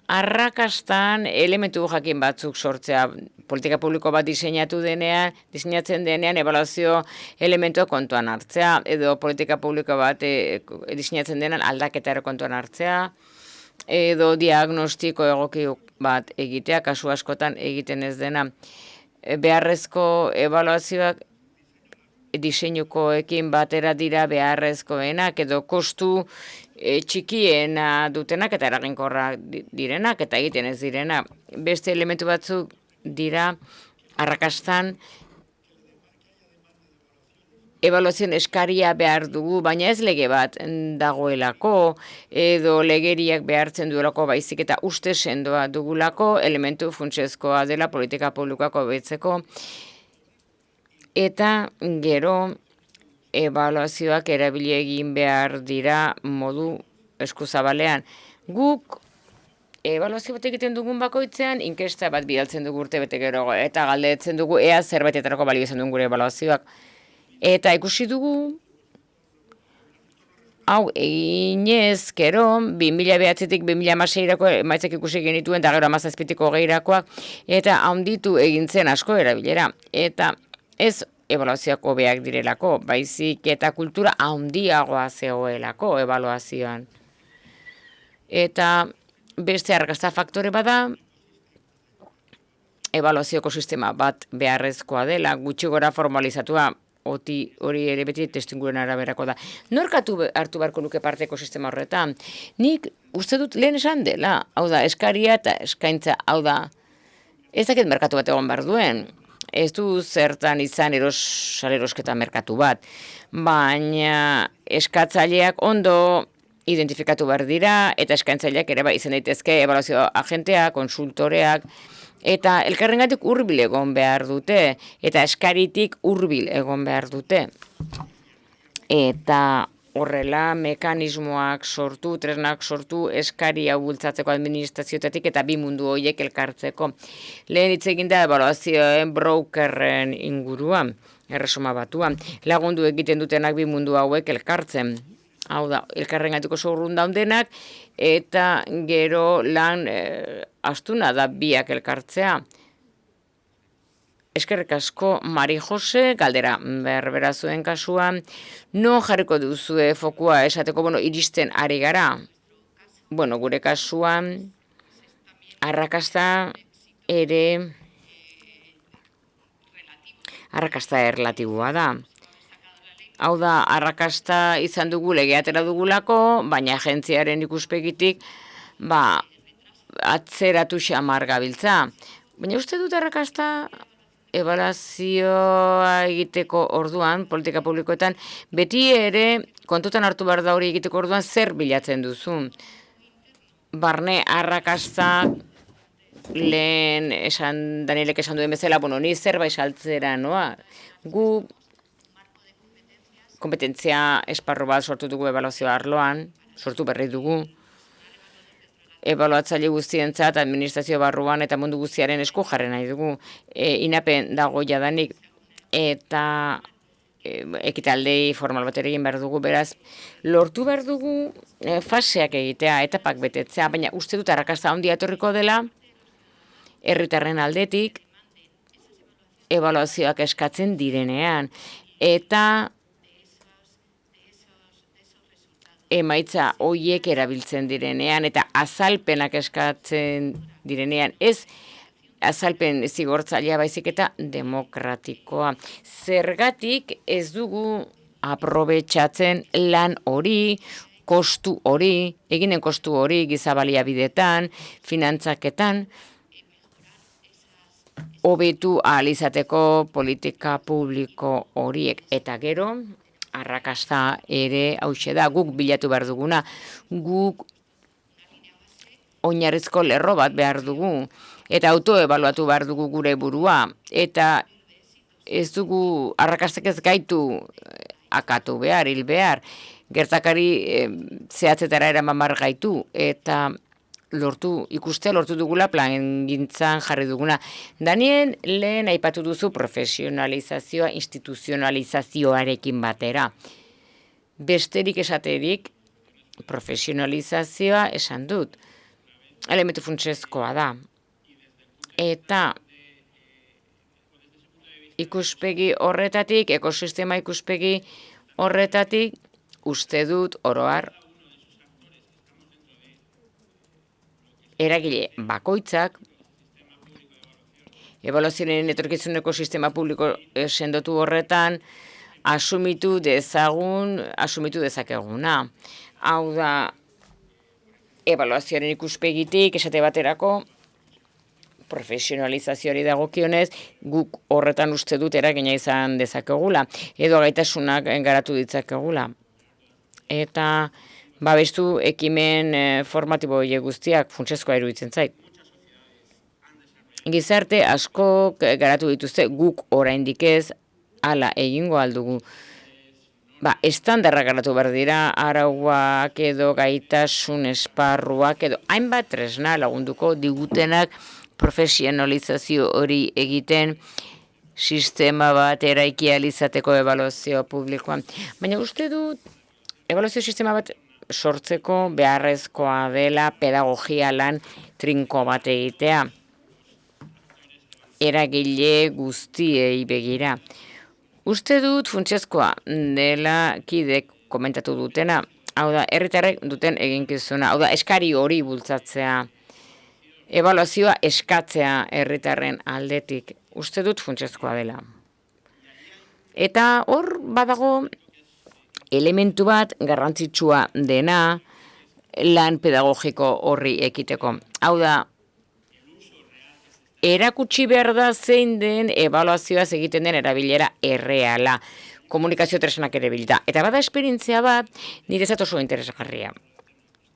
arrakastan elementu jakin batzuk sortzea politika publiko bat diseinatzen denean ebaluazio elementua kontuan hartzea, edo politika publiko bat diseinatzen denean aldaketa kontuan hartzea, edo diagnostiko egoki bat egitea, kasu askotan egiten ez dena. Beharrezko ebaluazioak diseinukoekin batera dira beharrezkoenak, edo kostu txikiena dutenak eta eraginkorrak direnak eta egiten ez direna. Beste elementu batzuk dira arrakastan ebaluazioen eskaria behar dugu, baina ez lege bat dagoelako, edo legeriak behartzen duelako baizik eta uste sendoa dugulako elementu funtsezkoa dela politika publikoak hobetzeko. Eta gero ebaluazioak erabili egin behar dira modu eskuzabalean. Guk ebaluazio bat egiten dugun bakoitzean inkesta bat bidaltzen dugu urtebete gero eta galdetzen dugu ea zerbaitetarako balio izan duen gure ebaluazioak. Eta ikusi dugu hau eginez gero 2009-tik 2016-rako emaitzak ikusi genituen eta gero 2017-tik 2020-rakoak eta handitu egin zen asko erabilera. Eta ez ebaluazioak hobeak direlako, baizik eta kultura handiagoa zegoelako ebaluazioan. Eta beste arrakasta faktore bada, ebaluazioko sistema bat beharrezkoa dela, gutxi gora formalizatua, hori ere beti testuinguruaren araberako da. Nork hartu beharko luke parteko sistema horretan? Nik uste dut lehen esan dela, hau da, eskaria eta eskaintza, hau da, ez dakit merkatu bat egon behar duen. Ez du zertan izan salerosketa merkatu bat, baina eskatzaileak ondo identifikatu behar dira, eta eskaintzaileak ere izan daitezke ebaluazio agenteak, konsultoreak, eta elkarrengatik hurbil egon behar dute, eta eskaritik hurbil egon behar dute. Eta horrela mekanismoak sortu, tresnak sortu, eskaria bultzatzeko administrazioetatik eta bi mundu horiek elkartzeko. Lehen hitz egin da ebaluazioen brokerren inguruan, erresuma batuan. Lagundu egiten dutenak bi mundu hauek elkartzen. Hau da, elkarrengatiko zorrun daundenak, eta gero lan astuna da biak elkartzea. Eskerrik asko, Mari Jose, galdera berbera zuen kasuan, non jarriko duzue fokua esateko, iristen ari gara? Gure kasuan, arrakasta erlatiboa da. Hau da, arrakasta izan dugu legea atera dugulako, baina agentziaren ikuspegitik, atzeratu xamar gabiltza. Baina uste dut arrakasta ebaluazioa egiteko orduan, politika publikoetan, beti ere kontutan hartu behar da hori egiteko orduan zer bilatzen duzu. Barne arrakasta lehen Danielek esan duen bezala, ni zerbait saltzera noa. Gu kompetentzia esparru bat sortu dugu ebaluazioa arloan, sortu berri dugu. Ebaluatzaile guztientzat, administrazio barruan eta mundu guztiaren esku jarri nahi dugu. Inapen dago jadanik eta ekitaldei formal bat egin behar dugu, beraz, lortu behar dugu faseak egitea, etapak betetzea, baina uste dut arrakasta handia etorriko dela, herritarren aldetik, ebaluazioak eskatzen direnean, eta emaitza hoiek erabiltzen direnean eta azalpenak eskatzen direnean, ez azalpen zigortzailea baizik eta demokratikoa. Zergatik ez dugu aprobetxatzen lan hori, kostu hori, eginen kostu hori gizabaliabidetan, finantzaketan, hobetu ahal izateko politika publiko horiek. Eta gero, arrakasta ere hauxe da, guk bilatu behar duguna, guk oinarrizko lerro bat behar dugu, eta autoebaluatu behar dugu gure burua, eta ez dugu arrakastek ez gaitu akatu behar, hil behar, gertakari zehatzetara eraman behar gaitu, eta ikustea lortu dugula plangintzan jarri duguna. Daniel, lehen aipatu duzu profesionalizazioa, instituzionalizazioarekin batera. Besterik esaterik, profesionalizazioa esan dut. Elementu funtsezkoa da. Eta ikuspegi horretatik, ekosistema ikuspegi horretatik, uste dut oroar eragile bakoitzak ebaluazioaren etorkizuneko sistema publiko sendotu horretan asumitu dezakeguna. Hau da, ebaluazioaren ikuspegitik, esate baterako, profesionalizazioari dagokionez, guk horretan uste dut eragina izan dezakegula, edo gaitasunak garatu ditzakegula. Eta babestu ekimen formatibo horiek guztiak funtsezkoa iruditzen zait. Gizarte asko garatu dituzte, guk oraindik ez hala egingo aldugu. Estandarra garatu behar dira, arauak edo gaitasun esparruak edo hainbat tresna lagunduko digutenak profesionalizazio hori egiten sistema bat eraiki ahal izateko ebaluazio publikoan. Baina uste dut, ebaluazio sistema bat sortzeko beharrezkoa dela pedagogia lan trinko bat egitea. Eragile guztiei begira. Uste dut funtsezkoa dela kidek komentatu dutena, hau da, herritarrek duten eginkizuna, hau da, eskari hori bultzatzea, ebaluazioa eskatzea herritarren aldetik, uste dut funtsezkoa dela. Eta hor badago elementu bat garrantzitsua dena lan pedagogiko horri ekiteko. Hau da, erakutsi behar da zein den ebaluazioaz egiten den erabilera erreala, komunikazio tresnak ere bilda. Eta bada esperientzia bat, nire zat oso interesgarria.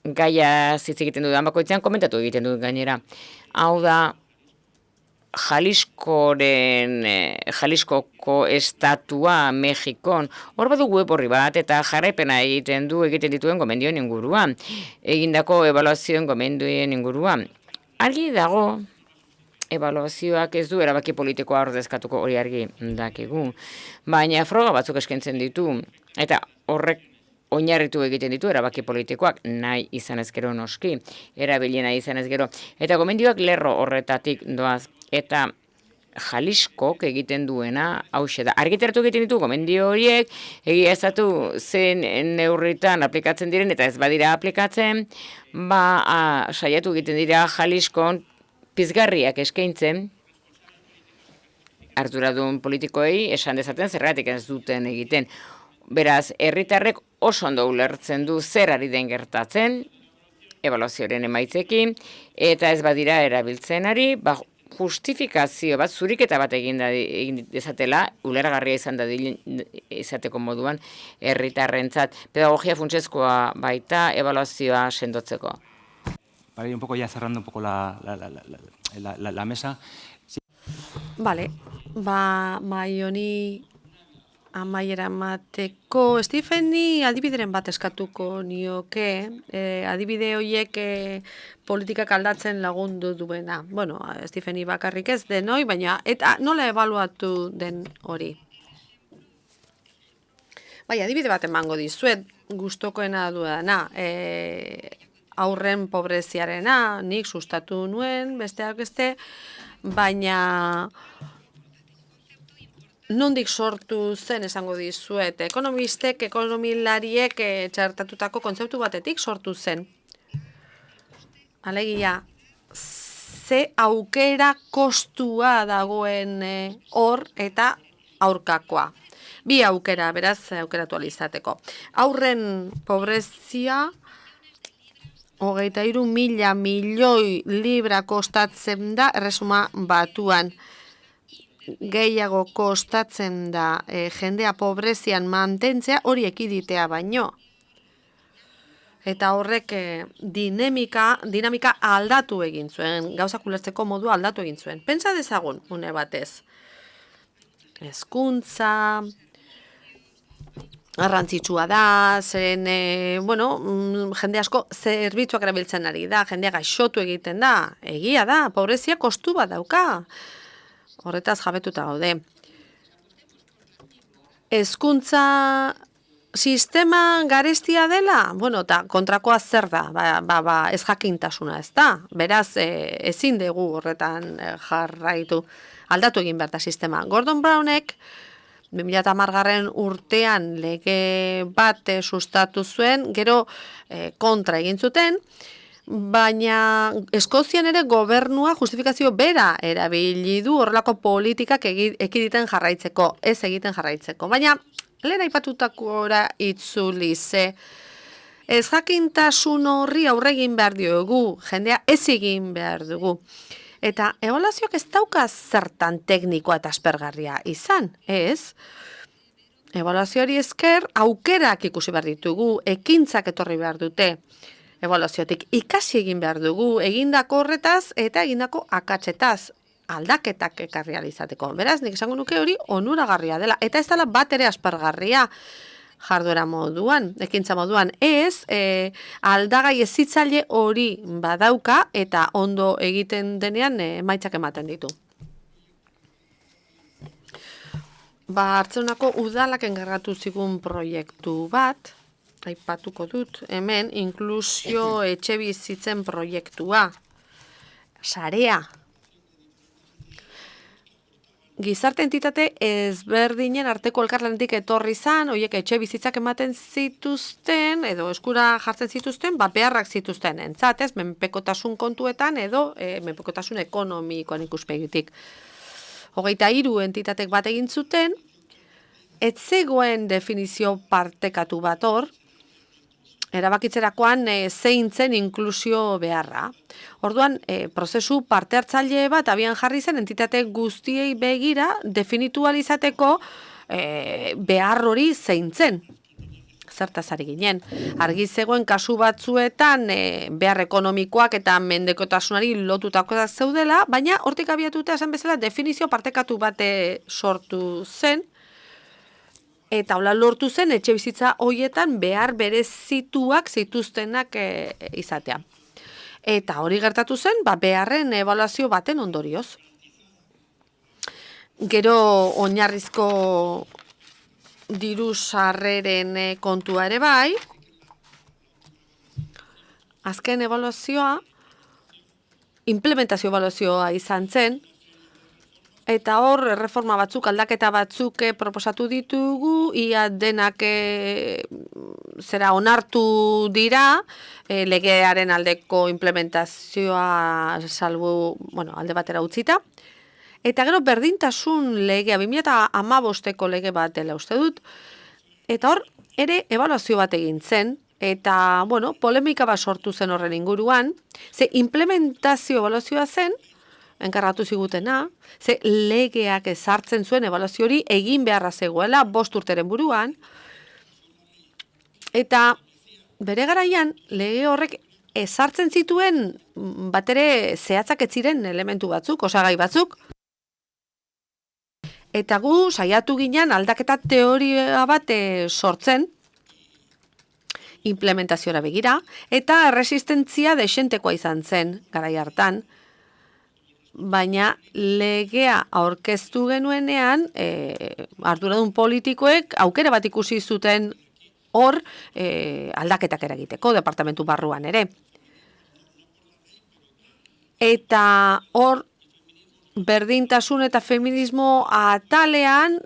Gaia hitz egiten dudan bakoitzean komentatu egiten dut gainera. Hau da, Jaliskoko estatua Mexikon, hor badu web horri bat eta jarraipena egiten dituen gomendioen inguruan, egindako ebaluazioen gomendioen inguruan. Argi dago, ebaluazioak ez du erabaki politikoa ordezkatuko, hori argi dakigu, baina froga batzuk eskaintzen ditu, eta horrek oinarritu egiten ditu erabaki politikoak nahi izan ezkero noski, erabili nahi izan ezkero, eta gomendioak lerro horretatik doaz, eta Jaliskok egiten duena hauxe da. Argitaratu egiten ditu gomendio horiek, egia ezatu zen neurritan aplikatzen diren, eta ez badira aplikatzen, saiatu egiten dira Jaliskon pizgarriak eskaintzen, arduradun politikoei esan dezaten zergatik ez duten egiten. Beraz, herritarrek oso ondo ulertzen du zer ari den gertatzen, ebaluazioaren emaitzekin, eta ez badira erabiltzen ari, justifikazio bat, zuriketa bat egin dezatela, ulergarria izateko moduan herritarrentzat. Pedagogia funtsezkoa baita ebaluazioa sendotzeko. Para ir un poco ya cerrando un poco la mesa. Sí. Vale, mai honi amaiera emateko, Stefeni adibideren bat eskatuko nioke, adibide horiek politikak aldatzen lagundu duena. Bueno, Stefeni bakarrik ez denoi, baina eta nola ebaluatu den hori? Bai, adibide bat emango dizuet, gustokoena duena, aurren pobreziarena, nik sustatu nuen, besteak beste, baina nondik sortu zen esango dizuet, ekonomistek, ekonomilariek txartatutako kontzeptu batetik sortu zen. Alegia, ze aukera kostua dagoen hor eta aurkakoa. Bi aukera, beraz, aukeratu alizateko. Aurren pobrezia, 23.000 milioi libra kostatzen da erresuma batuan. Gehiago kostatzen da jendea pobrezian mantentzea hori ekiditea baino. Eta horrek dinamika aldatu egin zuen, gauzak ulertzeko modu aldatu egin zuen. Pentsa dezagun, une batez. hezkuntza, garrantzitsua da, zeren, jende asko zerbitzuak erabiltzen ari da, jendea gaixotu egiten da, egia da, pobrezia kostu bat dauka, horretaz jabetuta gaude. Hezkuntza sistema garestia dela, eta kontrakoa zer da, ez jakintasuna, ez da, beraz, ezin dugu horretan jarraitu, aldatu egin behar da sistema. Gordon Brownek, 2010 urtean lege bat sustatu zuen, gero kontra egin zuten, baina Eskozian ere gobernua justifikazio bera erabili du horrelako politikak ekiditen jarraitzeko, ez egiten jarraitzeko. Baina, lehen aipatutakora itzuli ze, ez jakintasun horri aurre egin behar diogu, jendea ez egin behar dugu. Eta ebaluazioak ez dauka zertan teknikoa eta aspergarria izan, ez? Ebaluazioari esker aukerak ikusi behar ditugu, ekintzak etorri behar dute. Ebaluaziotik ikasi egin behar dugu, egindako horretaz eta egindako akatsetaz, aldaketak ekarri ahal izateko. Beraz, nik esango nuke hori onuragarria dela, eta ez dela bat ere aspergarria jarduera moduan, ekintza moduan, ez, aldagai ezitzaile hori badauka eta ondo egiten denean emaitzak ematen ditu. Hartzeunako udalak enkargatu zigun proiektu bat, aipatuko dut, hemen inklusio etxebizitzen proiektua, sarea. Gizarte entitate ezberdinen arteko elkarlanetik etorri zan, horiek etxe bizitzak ematen zituzten, edo eskura jartzen zituzten, beharrak zituzten, entzatez, menpekotasun kontuetan, edo menpekotasun ekonomikoan ikuspegitik. 23 entitatek bat egin zuten, ez zegoen definizio partekatu bat hor, erabakitzerakoan zein zen inklusio beharra. Orduan, prozesu parte hartzaile bat abian jarri zen entitate guztiei begira definitu ahal izateko behar hori zein zen. Zertaz ari ginen. Argi zegoen kasu batzuetan behar ekonomikoak eta mendekotasunari lotutakoak zeudela, baina hortik abiatuta esan bezala definizio partekatu bate sortu zen, eta hola lortu zen etxe bizitza hoietan behar berezituak zituztenak izatea. Eta hori gertatu zen, beharren ebaluazio baten ondorioz. Gero oinarrizko diru sarreren kontua ere bai, azken ebaluazioa, implementazio ebaluazioa izan zen, eta hor, reforma batzuk, aldaketa batzuk proposatu ditugu, ia denak onartu dira, legearen aldeko implementazioa salbu, alde batera utzita. Eta gero berdintasun legea, 2015ko lege bat dela uste dut, eta hor, ere ebaluazio bat egin zen, eta, polemika bat sortu zen horren inguruan, ze implementazio ebaluazioa zen, enkargatu zigutena, ze legeak ezartzen zuen ebaluazio hori egin beharra zegoela 5 urteren buruan, eta bere garaian lege horrek ezartzen zituen batere zehatzak ez ziren elementu batzuk, osagai batzuk, eta gu saiatu ginen aldaketa teoria bat sortzen, implementaziora begira, eta erresistentzia desentekoa izan zen garai hartan, baina legea aurkeztu genuenean, arduradun politikoek aukera bat ikusi zuten hor aldaketak eragiteko, departamentu barruan ere. Eta hor berdintasun eta feminismo atalean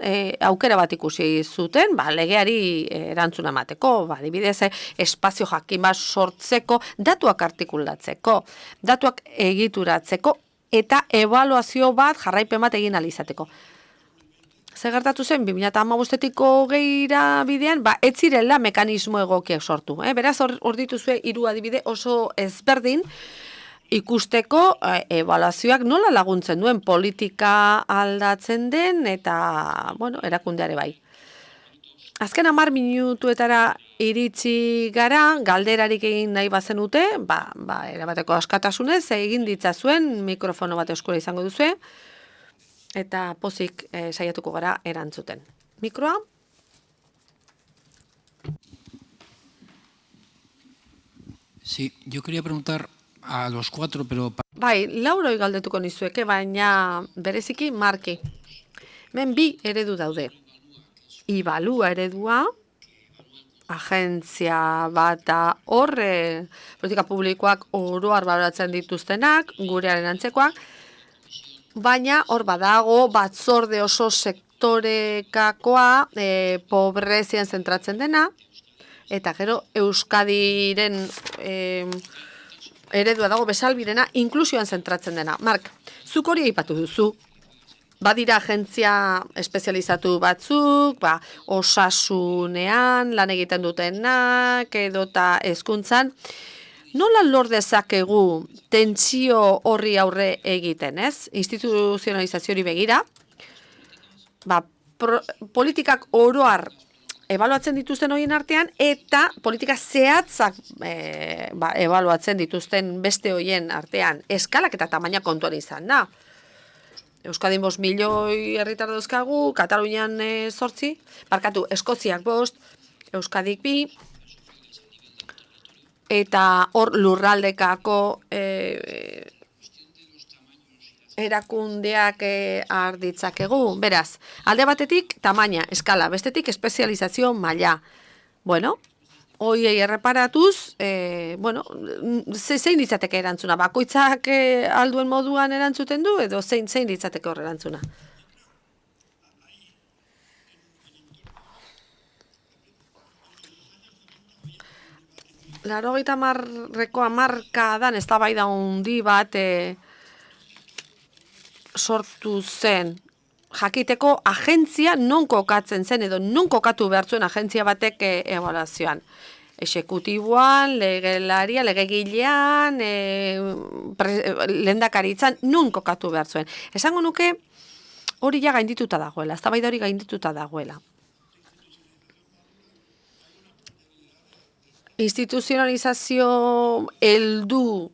aukera bat ikusi zuten, legeari erantzuna emateko, adibidez, espazio jakin bat sortzeko, datuak artikulatzeko, datuak egituratzeko, eta ebaluazio bat jarraipen bat egin ahal izateko. Zer gertatu zen, 2015-tiko geira bidean, ez zirela mekanismo egokiak sortu. Beraz, hor dituzue 3 adibide oso ezberdin, ikusteko ebaluazioak nola laguntzen duen politika aldatzen den, eta, erakundeare bai. Azken 10 minutuetara iritsi gara, galderarik egin nahi bazenute, erabateko askatasunez, egin ditzazuen, mikrofono bat eskura izango duzue, eta pozik saiatuko gara erantzuten. Mikroa? Sí, yo quería preguntar a los cuatro, pero Bai, lauroi galdetuko nizueke, baina bereziki marki. Hemen bi eredu daude. Ibalua eredua, agentzia bata horre politika publikoak oroar baloratzen dituztenak, gurearen antzekoak, baina hor badago batzorde oso sektorekakoa pobrezian zentratzen dena, eta gero Euskadiren eredua dago Besalbirena inklusioan zentratzen dena. Mark, zuk hori aipatu duzu. Badira agentzia espezializatu batzuk, osasunean, lan egiten dutenak, edota hezkuntzan. Nola lor dezakegu tentsio horri aurre egiten, ez? Instituzionalizazio hori begira, politikak oroar ebaluatzen dituzten horien artean, eta politika zehatzak ebaluatzen dituzten beste horien artean, eskalak eta tamaina kontuan izan da. Euskadin 5 milioi herritar dauzkagu, Katalunian 8, Eskoziak 5, Euskadik 2, eta hor lurraldekako erakundeak arditzakegu. Beraz, alde batetik tamaina, eskala, bestetik espezializazio maila. Bueno, hoiei erreparatuz, zein ditzateke erantzuna? Bakoitzak alduen moduan erantzuten du, edo zein ditzateke hor erantzuna? Laurogeita hamarreko hamarkadan eztabaida handi bat sortu zen. Jakiteko agentzia non kokatzen zen, edo non kokatu behar zuen agentzia batek ebaluazioan. Exekutiboan, legelaria, legegilean, lehendakaritzan, non kokatu behar zuen. Esango nuke hori ja gaindituta dagoela, eztabaida hori gaindituta dagoela. Instituzionalizazio heldu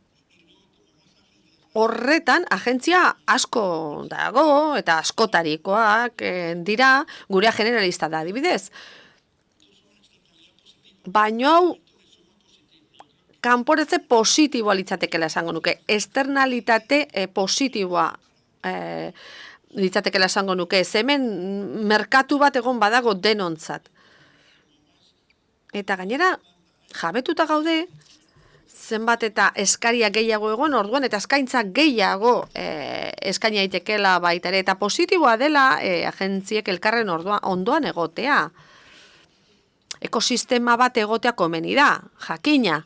horretan agentzia asko dago eta askotarikoak dira, gurea generalista da adibidez. Baina hau kanporatze positiboa litzatekela esango nuke, externalitate positiboa litzatekela esango nuke, hemen merkatu bat egon badago denontzat. Eta gainera, jabetuta gaude, zenbat eta eskaria gehiago egon orduan, eta eskaintza gehiago eskaina aitekela baita ere, eta positiboa dela agentziek elkarren ondoan egotea. Ekosistema bat egotea komeni da, jakina.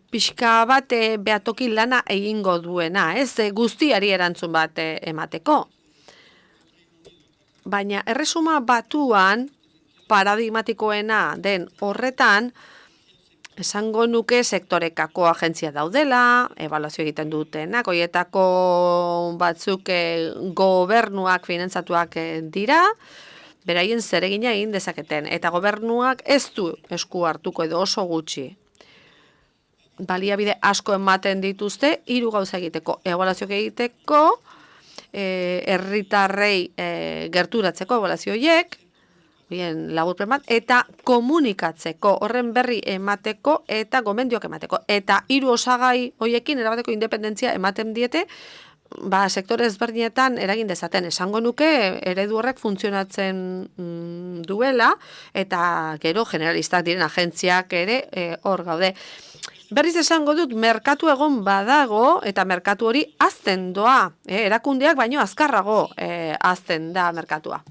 Pixka bat behatoki lana egingo duena, ez guztiari erantzun bat emateko. Baina erresuma batuan, paradigmatikoena den horretan, esango nuke sektorekako agentzia daudela, ebaluazio egiten dutenak, horietako batzuk gobernuak finantzatuak dira, beraien zeregina egin dezaketen, eta gobernuak ez du esku hartuko edo oso gutxi. Baliabide asko ematen dituzte, 3 gauza egiteko, ebaluazioak egiteko, herritarrei gerturatzeko ebaluazio horiek, laburpen bat, eta komunikatzeko, horren berri emateko eta gomendioak emateko. Eta 3 osagai horiekin erabateko independentzia ematen diete, sektore ezberdinetan eragin dezaten. Esango nuke eredu horrek funtzionatzen duela, eta gero generalistak diren agentziak ere hor gaude. Berriz esango dut, merkatu egon badago, eta merkatu hori hazten doa. Erakundeak baino azkarrago hazten da merkatua.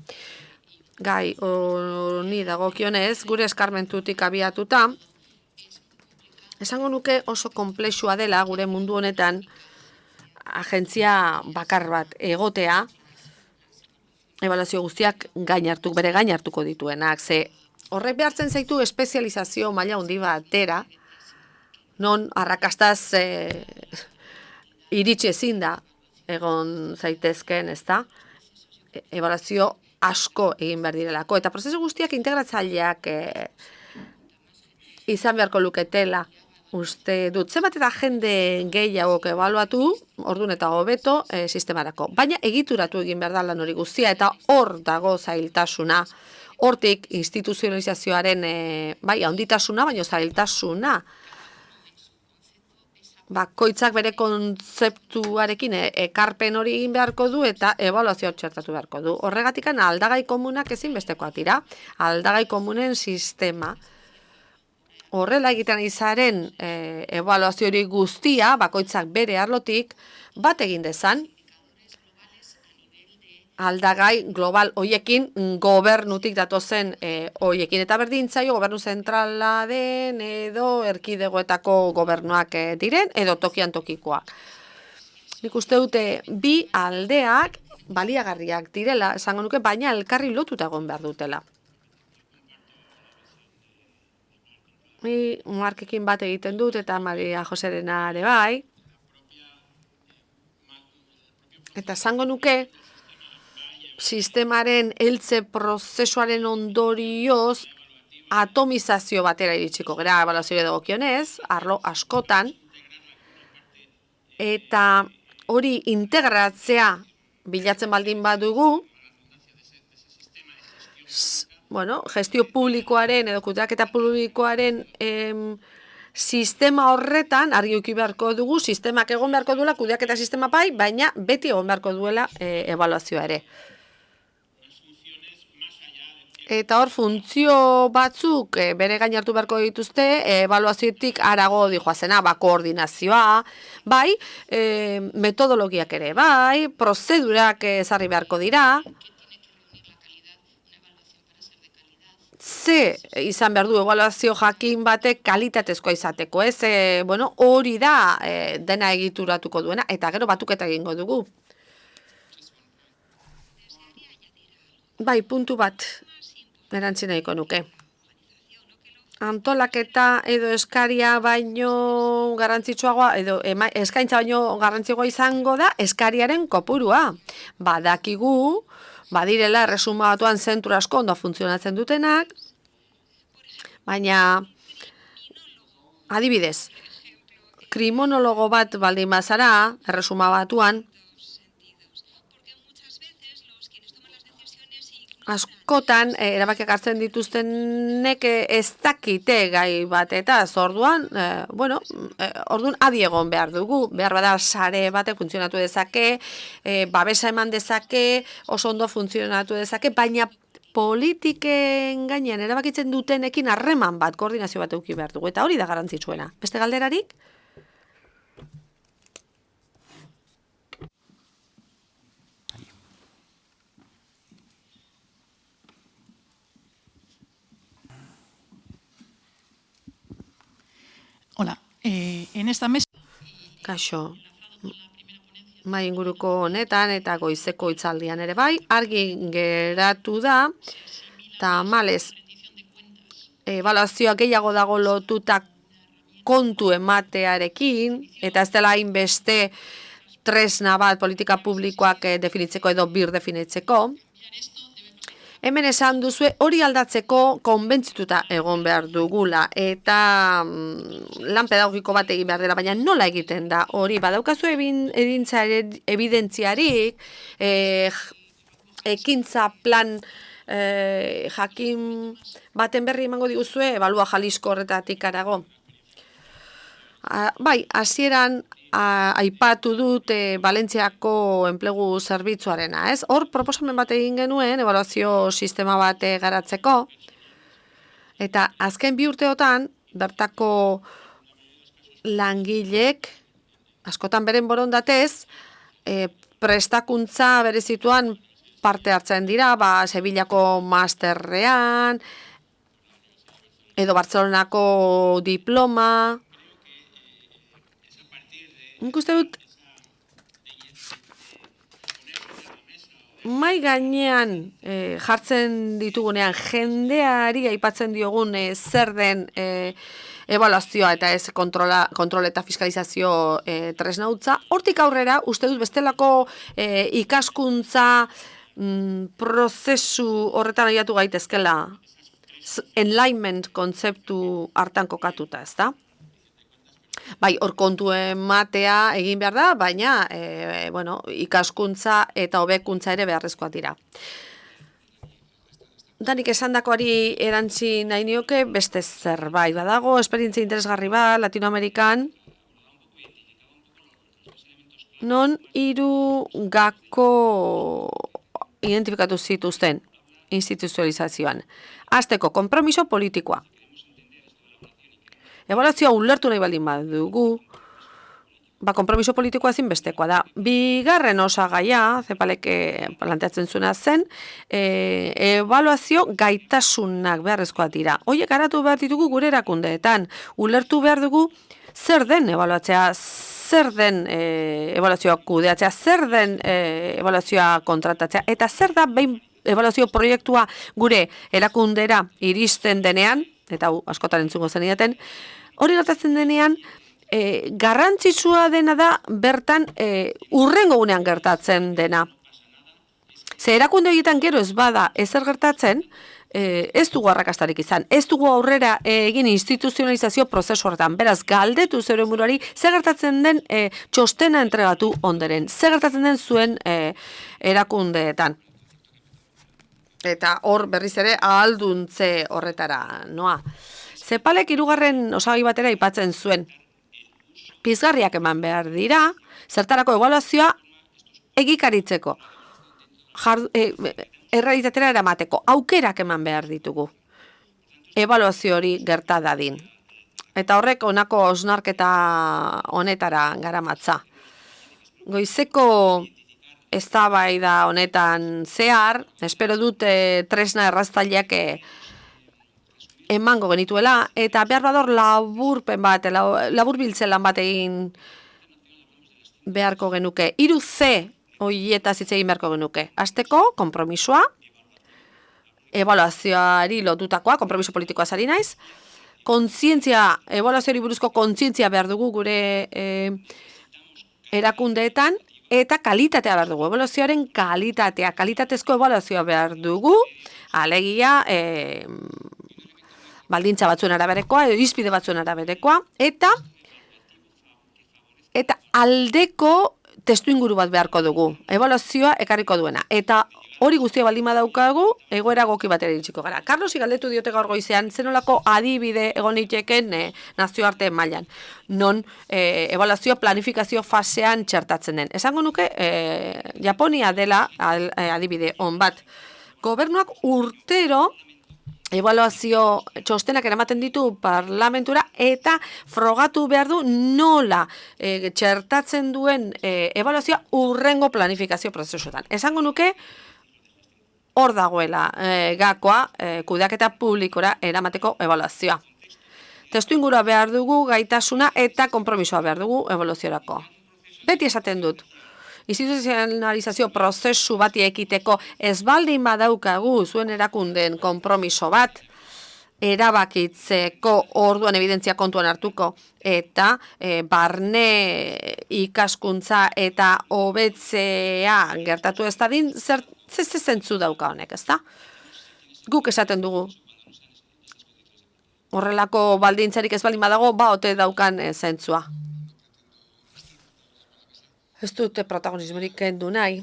Gai honi dagokionez, gure eskarmentutik abiatuta, esango nuke oso konplexua dela gure mundu honetan agentzia bakar bat egotea, ebaluazio guztiak bere gain hartuko dituenak, ze horrek behartzen zaitu espezializazio maila handi batera, non arrakastaz iritsi ezin da egon zaitezken, ezta? Ebaluazio asko egin behar direlako, eta prozesu guztiak integratzaileak izan beharko luketela. uste dut, zenbat eta jende gehiago ebaluatu, orduan eta hobeto sistemarako. Baina egituratu egin behar da lan hori guztia, eta hor dago zailtasuna. Hortik instituzionalizazioaren bai, handitasuna, baina zailtasuna. Bakoitzak bere kontzeptuarekin ekarpen hori egin beharko du eta ebaluazioa txertatu beharko du. Horregatik aldagai komunak ezinbestekoak dira. Aldagai komunen sistema. Horrela egiten izaren ebaluazio hori guztia, bakoitzak bere arlotik, bat egin dezan, aldagai global hoiekin, gobernutik datozen hoiekin. Eta berdin zaio gobernu zentrala den edo erkidegoetako gobernuak diren edo tokian tokikoak. Nik uste dute bi aldeak baliagarriak direla, esango nuke, baina elkarri lotuta egon behar dutela. Ni Markekin bat egiten dut eta Maria Joserena ere bai. Eta esango nuke, sistemaren heltze prozesuaren ondorioz atomizazio batera iritsiko gara ebaluazioa dagokionez, arlo askotan, eta hori integratzea bilatzen baldin badugu, gestio publikoaren edo kudeaketa publikoaren sistema horretan argi eduki beharko dugu, sistemak egon beharko duela, kudeaketa sistema bai, baina beti egon beharko duela ebaluazioa ere. Eta hor funtzio batzuk bere gain hartu beharko dituzte, ebaluazioetik harago dijoazena, koordinazioa, bai, metodologiak ere, bai, prozedurak ezarri beharko dira, ze izan behar du ebaluazio jakin batek kalitatezkoa izateko, ez? Hori da dena egituratuko duena, eta gero batuketa egingo dugu. Bai, puntu bat erantzin nahiko nuke. Antolaketa edo eskaria baino garrantzitsuagoa, edo eskaintza baino garrantzitsuagoa izango da eskariaren kopurua. Badakigu, badirela erresuma batuan zentru asko ondo funtzionatzen dutenak, baina adibidez, krimonologo bat baldin bazara, erresuma batuan, askotan erabakiak hartzen dituztenek ez dakite gai bat eta orduan, orduan adi egon behar dugu, behar bada sare batek funtzionatu dezake, babesa eman dezake, oso ondo funtzionatu dezake, baina politiken gainean erabakitzen dutenekin harreman bat, koordinazio bat eduki behar dugu, eta hori da garrantzitsuena. Beste galderarik? Hola, en esta mesa... Kaixo, mai inguruko honetan eta goizeko hitzaldian ere bai, argi geratu da, tamalez, ebaluazioa gehiago dago lotuta kontu ematearekin, eta ez dela hainbeste tresna bat politika publikoak definitzeko edo birdefinitzeko. Hemen esan duzue hori aldatzeko konbentzituta egon behar dugula eta lan pedagogiko bat egin behar dela, baina nola egiten da hori? Badaukazu evidentziarik, ekintza plan jakin baten berri emango diguzue, ebalua Jalisco horretatik harago. Bai, hasieran aipatu dut Valentziako enplegu zerbitzuarena, ez? Hor proposamen bat egin genuen, ebaluazio sistema bat garatzeko, eta azken 2 urteotan, bertako langilek, askotan beren borondatez, prestakuntza berezituan parte hartzen dira, Sevillako masterrean, edo Bartzelonako diploma. Nik uste dut, mai gainean jartzen ditugunean, jendeari aipatzen diogun zer den ebaluazioa eta ez kontrol eta fiskalizazio tresnautza. Hortik aurrera, uste dut bestelako ikaskuntza prozesu horretan abiatu gaitezkela, enlightenment kontzeptu hartan kokatuta, ez da? Bai, hor kontu ematea egin behar da, baina bueno, ikaskuntza eta hobekuntza ere beharrezkoak dira. Danik esandakoari erantzi nahi nioke beste zerbait badago, esperientzia interesgarri bat Latinoamerikan, non 3 gako identifikatu zituzten instituzionalizazioan. Hasteko, konpromiso politikoa. Ebaluazioa ulertu nahi baldin badugu, konpromiso politikoa ezinbestekoa da. Bigarren osagaia, Zepalek planteatzen zuena zen, ebaluazio gaitasunak beharrezkoak dira. Horiek garatu behar ditugu gure erakundeetan. Ulertu behar dugu zer den ebaluatzea, zer den ebaluazioa kudeatzea, zer den ebaluazioa kontratatzea, eta zer da behin ebaluazio proiektua gure erakundera iristen denean, eta askotan entzungo zenidaten, hori gertatzen denean, garrantzitsua dena da bertan urrengo unean gertatzen dena. Ze erakunde horietan gero ez bada ezer gertatzen, ez dugu arrakastarik izan, ez dugu aurrera egin instituzionalizazio prozesu horretan. Beraz, galdetu zure buruari, zer gertatzen den txostena entregatu onderen, zer gertatzen den zuen erakundeetan. Eta hor berriz ere ahalduntze horretara noa. Zepalek 3. osagai batera aipatzen zuen. Pizgarriak eman behar dira, zertarako ebaluazioa egikaritzeko, errealitatera eramateko, aukerak eman behar ditugu. Ebaluazio hori gerta dadin. Eta horrek honako hausnarketa honetara garamatza. Goizeko eztabaida honetan zehar, espero dut tresna erraztaileak emango genituela, eta behar bador laburpen bat, laburbiltzen lan bat egin beharko genuke. 3C horietaz hitz egin beharko genuke. Hasteko, konpromisoa, ebaluazioari lotutakoa, konpromiso politikoa zari naiz, kontzientzia, ebaluazioari buruzko kontzientzia behar dugu gure erakundeetan, eta kalitatea behar dugu, ebaluazioaren kalitatea, kalitatezko ebaluazioa behar dugu, alegia, baldintza batzuen araberekoa, edo irizpide batzuen araberekoa, eta aldeko testuinguru bat beharko dugu, ebaluazioa ekarriko duena. Eta hori guztia baldin badaukagu, egoera egoki batera iritsiko gara. Carlosi galdetu diote gaur goizean, zenolako adibide egon liteken nazioarte mailan, non ebaluazio planifikazio fasean txertatzen den. Esango nuke, Japonia dela adibide on bat. Gobernuak urtero ebaluazio txostenak eramaten ditu parlamentura eta frogatu behar du nola txertatzen duen ebaluazioa urrengo planifikazio prozesuetan. Esango nuke hor dagoela gakoa kudeaketa publikora eramateko ebaluazioa. Testuingurua behar dugu, gaitasuna eta konpromisoa behar dugu ebaluaziorako. Beti esaten dut. Instituzionalizazio prozesu bati ekiteko ez baldin badaukagu zuen erakundeen konpromiso bat, erabakitzeko orduan evidentzia kontuan hartuko, eta barne ikaskuntza eta hobetzea gertatu ez dadin, zentzu dauka honek, ezta? Guk esaten dugu. Horrelako baldintzarik ez baldin badago, ote daukan zentzua. Ez dute protagonismorik kendu nahi.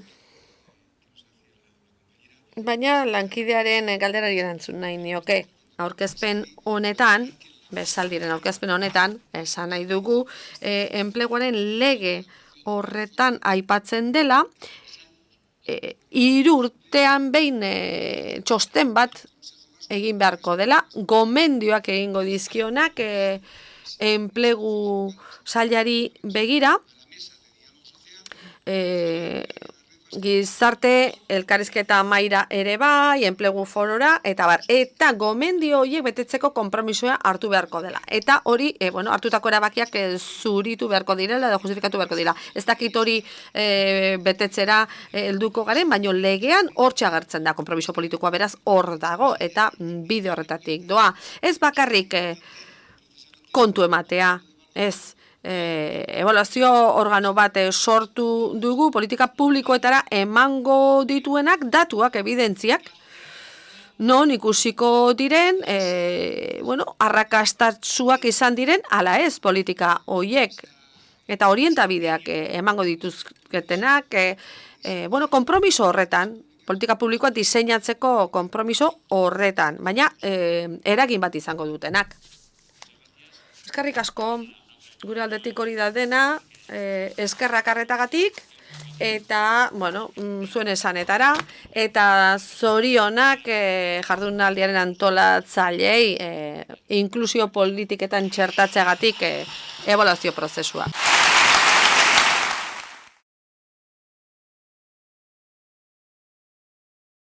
Baina lankidearen galderari erantzun nahi nioke. Aurkezpen honetan, bezaldiren aurkezpen honetan, esan nahi dugu, enpleguaren lege horretan aipatzen dela, 3 urtean behin txosten bat egin beharko dela, gomendioak egingo dizkionak enplegu sailari begira, gizarte elkarrizketa maila ere bai, enplegu forora, eta gomendio horiek betetzeko konpromisoa hartu beharko dela. Eta hori, hartutako erabakiak zuritu beharko direla, edo justifikatu beharko dira. Ez dakit hori betetzera helduko garen, baino legean hortxe agertzen da konpromiso politikoa, beraz hor dago, eta bide horretatik doa. Ez bakarrik kontu ematea, ez, ebaluazio organo bat sortu dugu politika publikoetara emango dituenak datuak, evidentziak, non ikusiko diren, arrakastatsuak izan diren, ala ez politika hoiek. Eta orientabideak emango dituzketenak, konpromiso horretan, politika publikoa diseinatzeko konpromiso horretan, baina eragin bat izango dutenak. Eskerrik asko, gure aldetik hori da dena, eskerrak arretagatik, eta, zuen esanetara, eta zorionak jardunaldiaren antolatzailei inklusio politiketan txertatzeagatik ebaluazio prozesua.